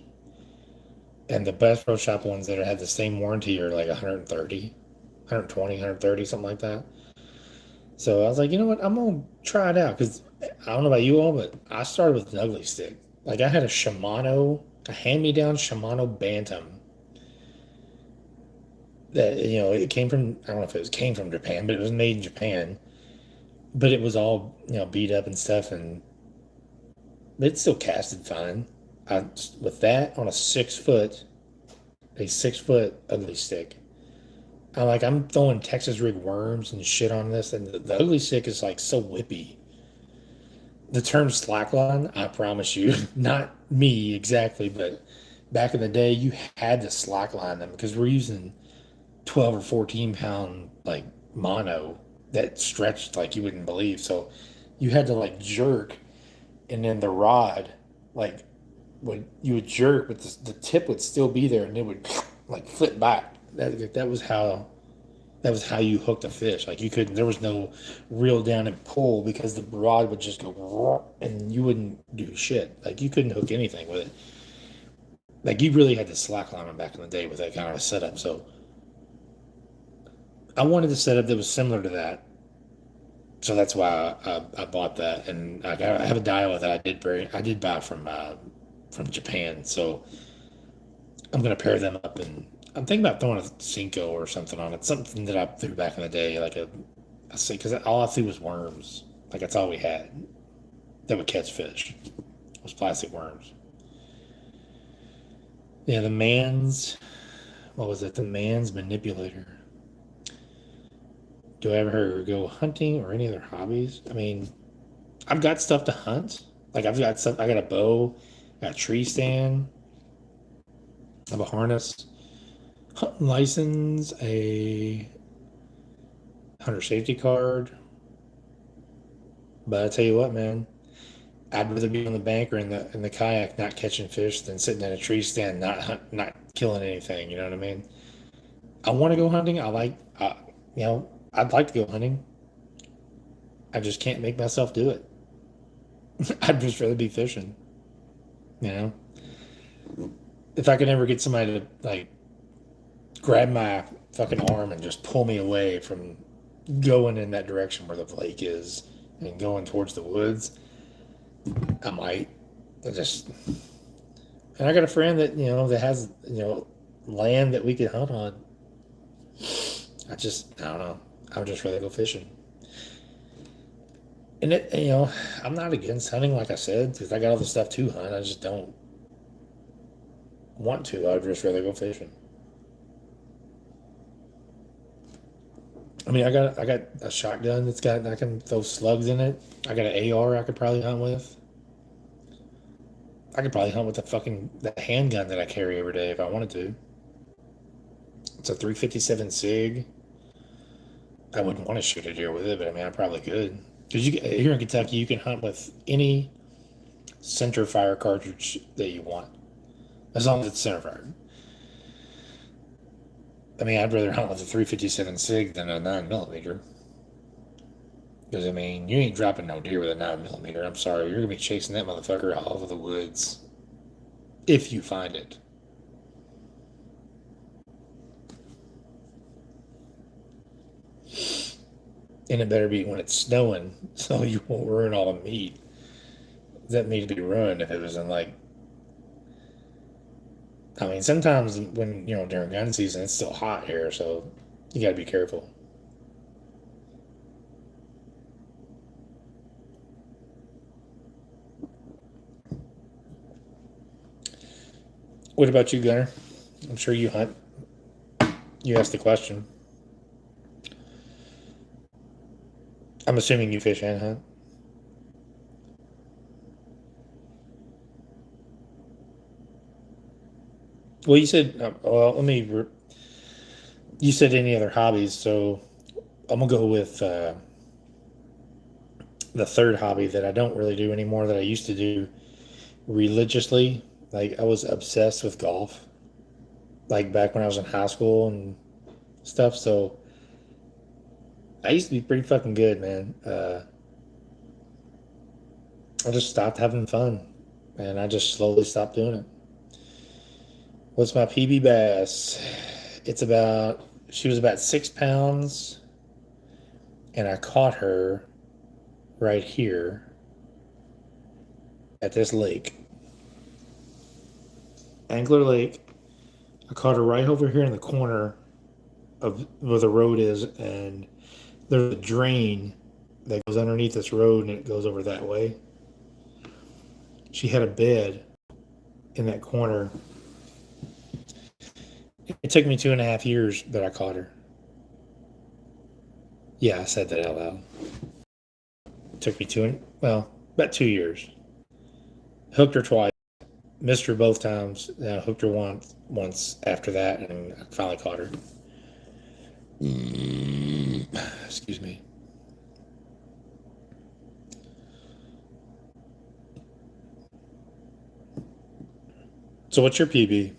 and the Bass Pro Shop ones that had the same warranty are like 130, 120, 130, something like that. So I was like, you know what? I'm gonna try it out because I don't know about you all, but I started with an Ugly Stick. Like I had a hand-me-down Shimano Bantam that it came from, I don't know if came from Japan, but it was made in Japan. But it was all beat up and stuff, and it still casted fine. With that on a 6 foot Ugly Stick. I'm throwing Texas rig worms and shit on this, and the Ugly Stick is like so whippy. The term slackline, I promise you, not me exactly, but back in the day, you had to slackline them because we're using 12 or 14 pound like mono that stretched like you wouldn't believe. So you had to like jerk, and then the rod, like when you would jerk, but the tip would still be there, and it would like flip back. That was how you hooked a fish. Like you couldn't. There was no reel down and pull because the rod would just go, and you wouldn't do shit. Like you couldn't hook anything with it. Like you really had to slackline them back in the day with that kind of a setup. So I wanted a setup that was similar to that. So that's why I bought that, and I have a dial that I did buy from Japan. So I'm gonna pair them up, and I'm thinking about throwing a Cinco or something on it, something that I threw back in the day, like I see, because all I threw was worms. Like that's all we had that would catch fish was plastic worms. Yeah, what was it? The man's manipulator. Do I ever go hunting or any other hobbies? I mean, I've got stuff to hunt. Like I've got stuff. I got a bow, got a tree stand, I have a harness, hunting license, a hunter safety card. But I tell you what, man, I'd rather be on the bank or in the kayak not catching fish than sitting in a tree stand not killing anything. You know what I mean? I want to go hunting. I'd like to go hunting. I just can't make myself do it. I'd just rather be fishing. You know, if I could ever get somebody to like grab my fucking arm and just pull me away from going in that direction where the lake is and going towards the woods, I might. I just and I got a friend that that has land that we could hunt on. I don't know. I would just rather go fishing. And I'm not against hunting, like I said, because I got all the stuff to hunt. I just don't want to. I would just rather go fishing. I mean, I got a shotgun I can throw slugs in it. I got an AR I could probably hunt with. I could probably hunt with the handgun that I carry every day if I wanted to. It's a 357 SIG. I wouldn't want to shoot a deer with it, but I mean, I probably could. Because here in Kentucky, you can hunt with any center fire cartridge that you want, as long as it's center fired. I mean, I'd rather hunt with a 357 SIG than a 9 millimeter. Because I mean, you ain't dropping no deer with a 9 millimeter. I'm sorry, you're gonna be chasing that motherfucker all over the woods if you find it. And it better be when it's snowing, so you won't ruin all the meat. That meat to be ruined if it was in like. I mean, sometimes when during gun season, it's still hot here, so you got to be careful. What about you, Gunner? I'm sure you hunt. You asked the question. I'm assuming you fish and hunt. Well, you said. Well, let me. You said any other hobbies, so I'm gonna go with the third hobby that I don't really do anymore that I used to do religiously. Like I was obsessed with golf, like back when I was in high school and stuff. So I used to be pretty fucking good, man. I just stopped having fun, and I just slowly stopped doing it. What's my PB bass? It's about. She was about 6 pounds, and I caught her right here at this lake, Angler Lake. I caught her right over here in the corner of where the road is, and there's a drain that goes underneath this road, and it goes over that way. She had a bed in that corner. It took me 2.5 years, but I caught her. Yeah, I said that out loud. It took me about 2 years. Hooked her twice, missed her both times. Hooked her once after that, and I finally caught her. Excuse me. So, what's your PB?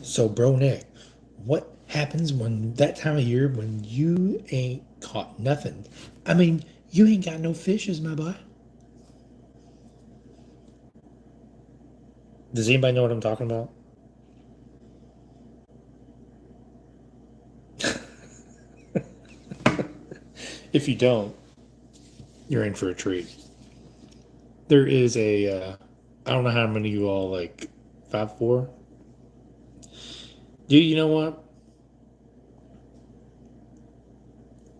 So, bro, Nick, what happens when that time of year when you ain't caught nothing? I mean, you ain't got no fishes, my boy. Does anybody know what I'm talking about? If you don't, you're in for a treat. There is I don't know how many of you all like 5'4". Dude, you know what?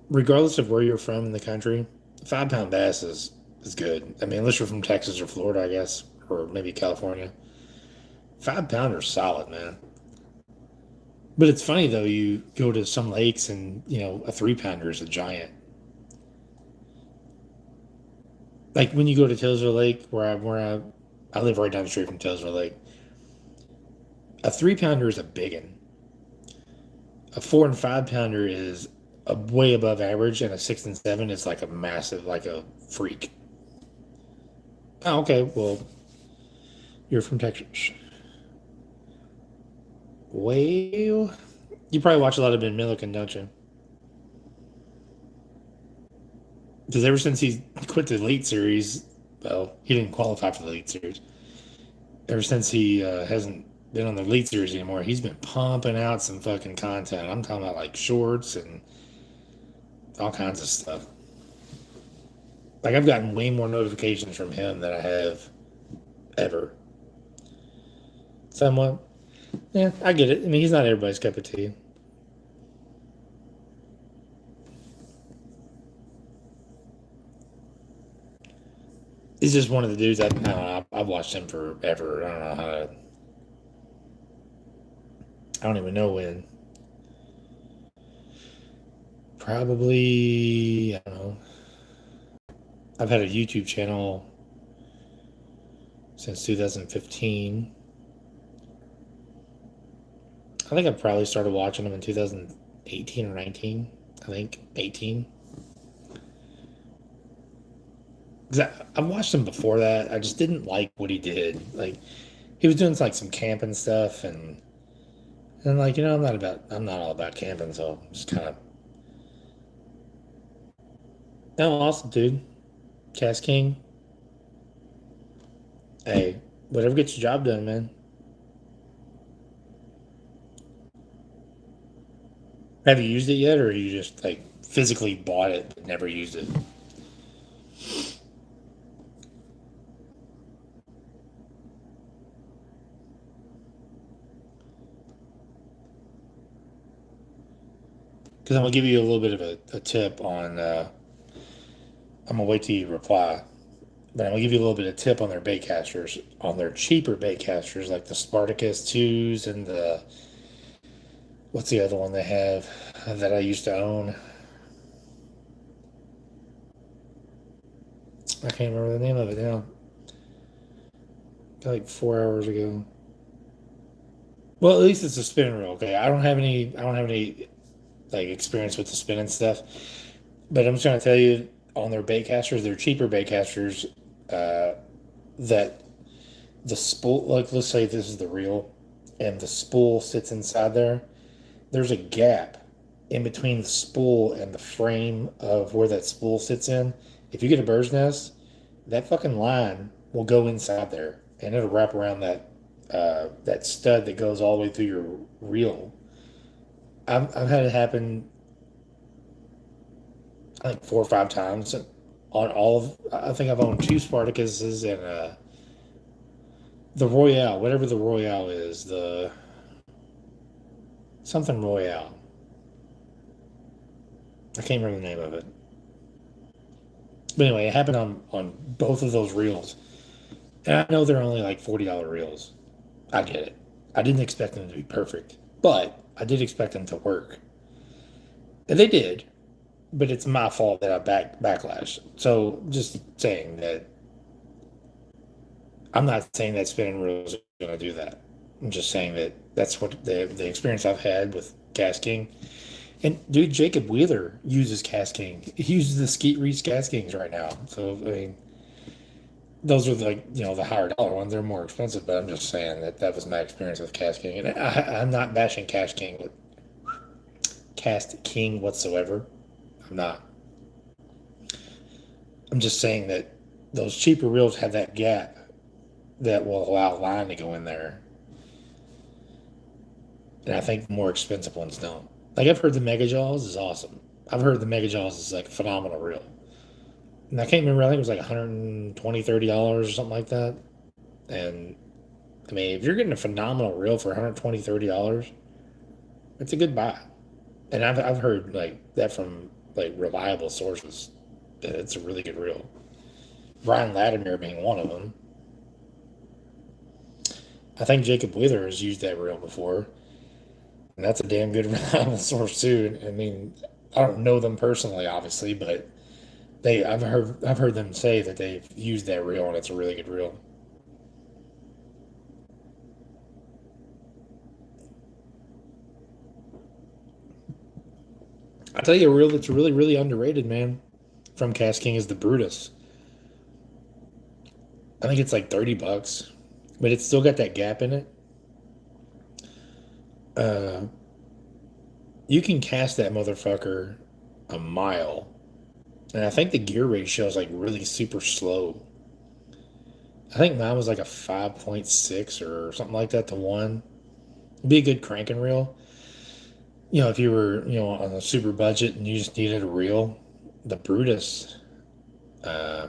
Regardless of where you're from in the country, 5 pound bass is good. I mean, unless you're from Texas or Florida, I guess, or maybe California. 5 pounder solid, man. But it's funny though, you go to some lakes and a 3 pounder is a giant. Like when you go to Tillsville Lake, I live right down the street from Tillsville Lake. A 3 pounder is a big one. A 4 and 5 pounder is a way above average, and a 6 and 7 is like a massive, like a freak. Oh, okay. Well, you're from Texas. Well, you probably watch a lot of Ben Milliken, don't you? Because ever since he quit the Elite Series, well, he didn't qualify for the Elite Series. Ever since he hasn't been on the Elite Series anymore, he's been pumping out some fucking content. I'm talking about like shorts and all kinds of stuff. Like I've gotten way more notifications from him than I have ever. Somewhat. Yeah, I get it. I mean, he's not everybody's cup of tea. He's just one of the dudes I've watched him forever. I don't know how to. I don't even know when. Probably, I don't know. I've had a YouTube channel since 2015. I think I probably started watching him in 2018 or 19. I think 18. 'Cause I've watched him before that. I just didn't like what he did. Like he was doing like some camping stuff, and like I'm not all about camping, so just kind of no, awesome dude. Cass King. Hey, whatever gets your job done, man. Have you used it yet, or you just like physically bought it but never used it? Because I'm gonna give you a little bit of a tip on. I'm gonna wait till you reply. But I'm gonna give you a little bit of tip on their bait casters, on their cheaper bait casters, like the Spartacus 2s and the what's the other one they have that I used to own? I can't remember the name of it now. Like 4 hours ago. Well, at least it's a spinning reel. Okay, I don't have any. I don't have any like experience with the spinning stuff. But I'm just trying to tell you, on their bait casters, they're cheaper bait casters. That the spool, like let's say this is the reel, and the spool sits inside there. There's a gap in between the spool and the frame of where that spool sits in. If you get a bird's nest, that fucking line will go inside there, and it'll wrap around that stud that goes all the way through your reel. I've had it happen, I think 4 or 5 times on all of. I think I've owned two Spartacuses and the Royale, whatever the Royale is, the something Royale. I can't remember the name of it. But anyway, it happened on both of those reels. And I know they're only like $40 reels. I get it. I didn't expect them to be perfect, but I did expect them to work. And they did, but it's my fault that I backlash. So just saying that I'm not saying that spinning reels are going to do that. I'm just saying that that's what the experience I've had with Gas King. And dude, Jacob Wheeler uses Gas King. He uses the Skeet Reach Gas Kings right now. So I mean, those are like the higher dollar ones. They're more expensive, but I'm just saying that that was my experience with Cast King, and I'm not bashing Cast King whatsoever. I'm not. I'm just saying that those cheaper reels have that gap that will allow line to go in there, and I think the more expensive ones don't. Like I've heard the Mega Jaws is awesome. I've heard the Mega Jaws is like a phenomenal reel, and I can't remember. I think it was like 120, $30 or something like that. And I mean, if you're getting a phenomenal reel for 120, $30, it's a good buy. And I've heard like that from like reliable sources that it's a really good reel. Brian Latimer being one of them. I think Jacob Wheeler has used that reel before, and that's a damn good reliable source too. I mean, I don't know them personally, obviously, but I've heard them say that they've used that reel and it's a really good reel. I tell you, a reel that's really really underrated, man, from Cass King is the Brutus. I think it's like $30, but it's still got that gap in it. Uh, you can cast that motherfucker a mile, and I think the gear ratio is like really super slow. I think mine was like a 5.6 or something like that to one. It'd be a good cranking reel. If you were on a super budget and you just needed a reel, the Brutus. Uh,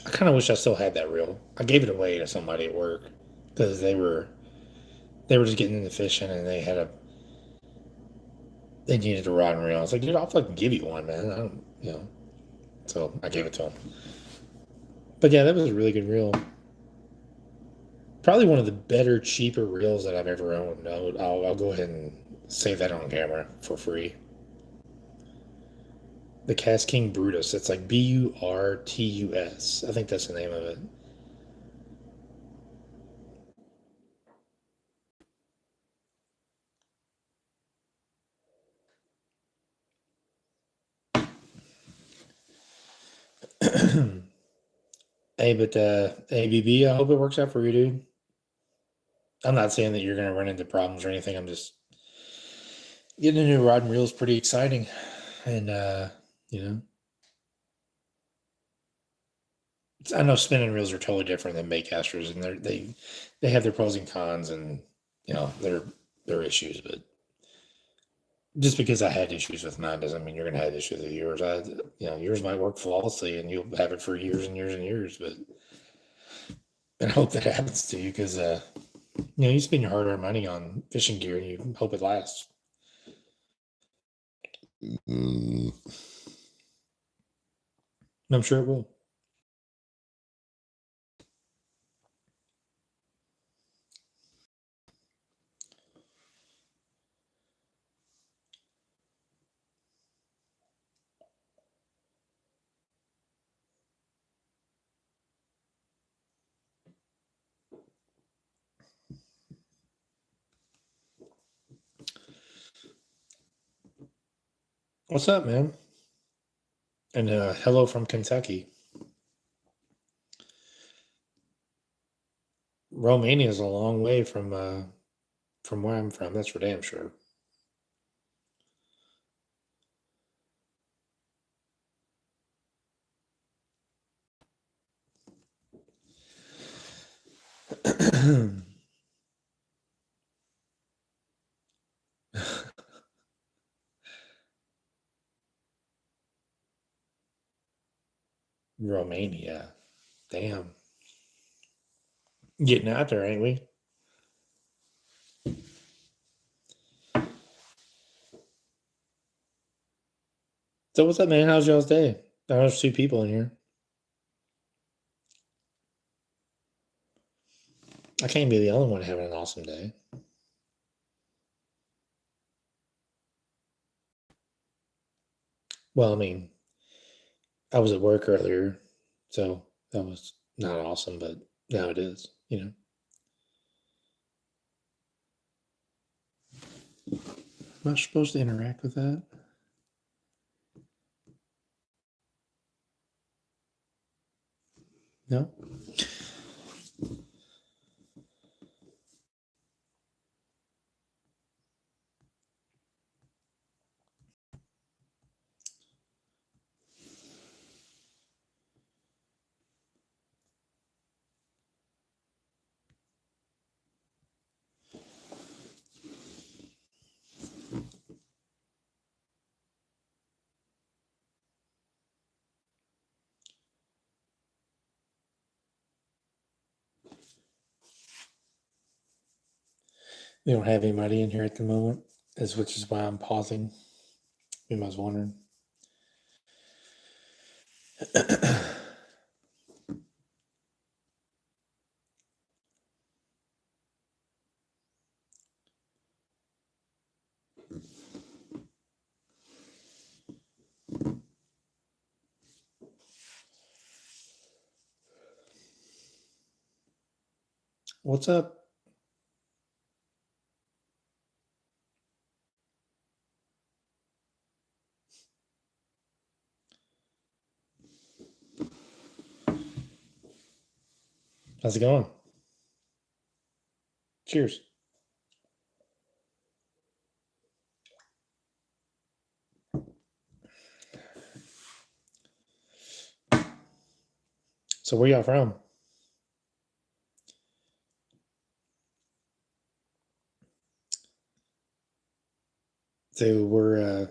I kind of wish I still had that reel. I gave it away to somebody at work because they were just getting into fishing and they needed a rod and reel. I was like, dude, I'll fucking give you one, man. I don't. So I gave it to him. But yeah, that was a really good reel. Probably one of the better, cheaper reels that I've ever owned. I'll go ahead and save that on camera for free. The Cast King Brutus. It's like Burtus. I think that's the name of it. Hey, but ABB, I hope it works out for you, dude. I'm not saying that you're going to run into problems or anything. I'm just getting a new rod and reel is pretty exciting, and you know, I know spinning reels are totally different than bait casters, and they have their pros and cons, and their issues. But just because I had issues with mine doesn't mean you're going to have issues with yours. Yours might work flawlessly, and you'll have it for years and years and years. But and I hope that happens to you because you spend your hard-earned money on fishing gear, and you hope it lasts. Mm. I'm sure it will. What's up, man? And hello from Kentucky. Romania is a long way from where I'm from. That's for damn sure. Romania. Damn. Getting out there, ain't we? So what's up, man? How's y'all's day? There's 2 people in here. I can't be the only one having an awesome day. Well, I mean, I was at work earlier, so that was not awesome, but now it is, you know. Am I supposed to interact with that? No? We don't have anybody in here at the moment, which is why I'm pausing. You was wondering. What's up? How's it going? Cheers. So where y'all from? So we're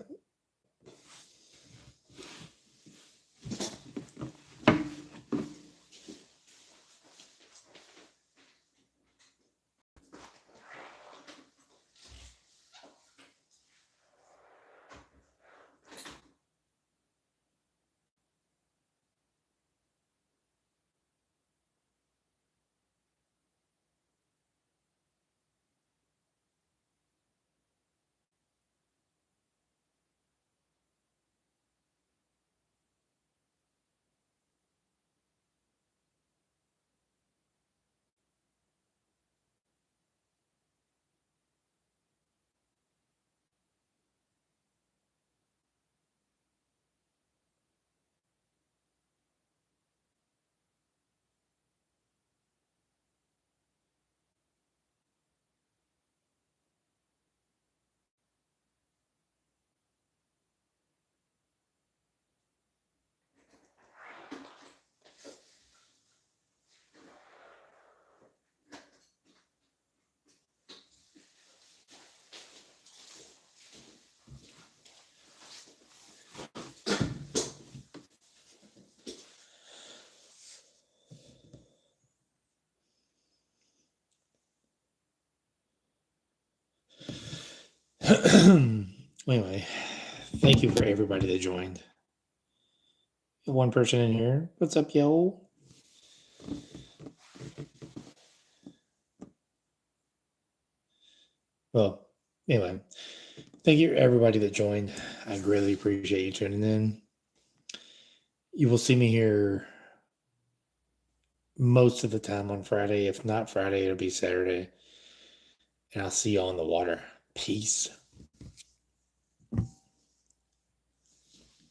anyway, thank you for everybody that joined. one person in here. What's up, yo? Well, anyway, thank you everybody that joined. I greatly appreciate you tuning in. You will see me here most of the time on Friday. If not Friday, it'll be Saturday. And I'll see you on the water. Peace.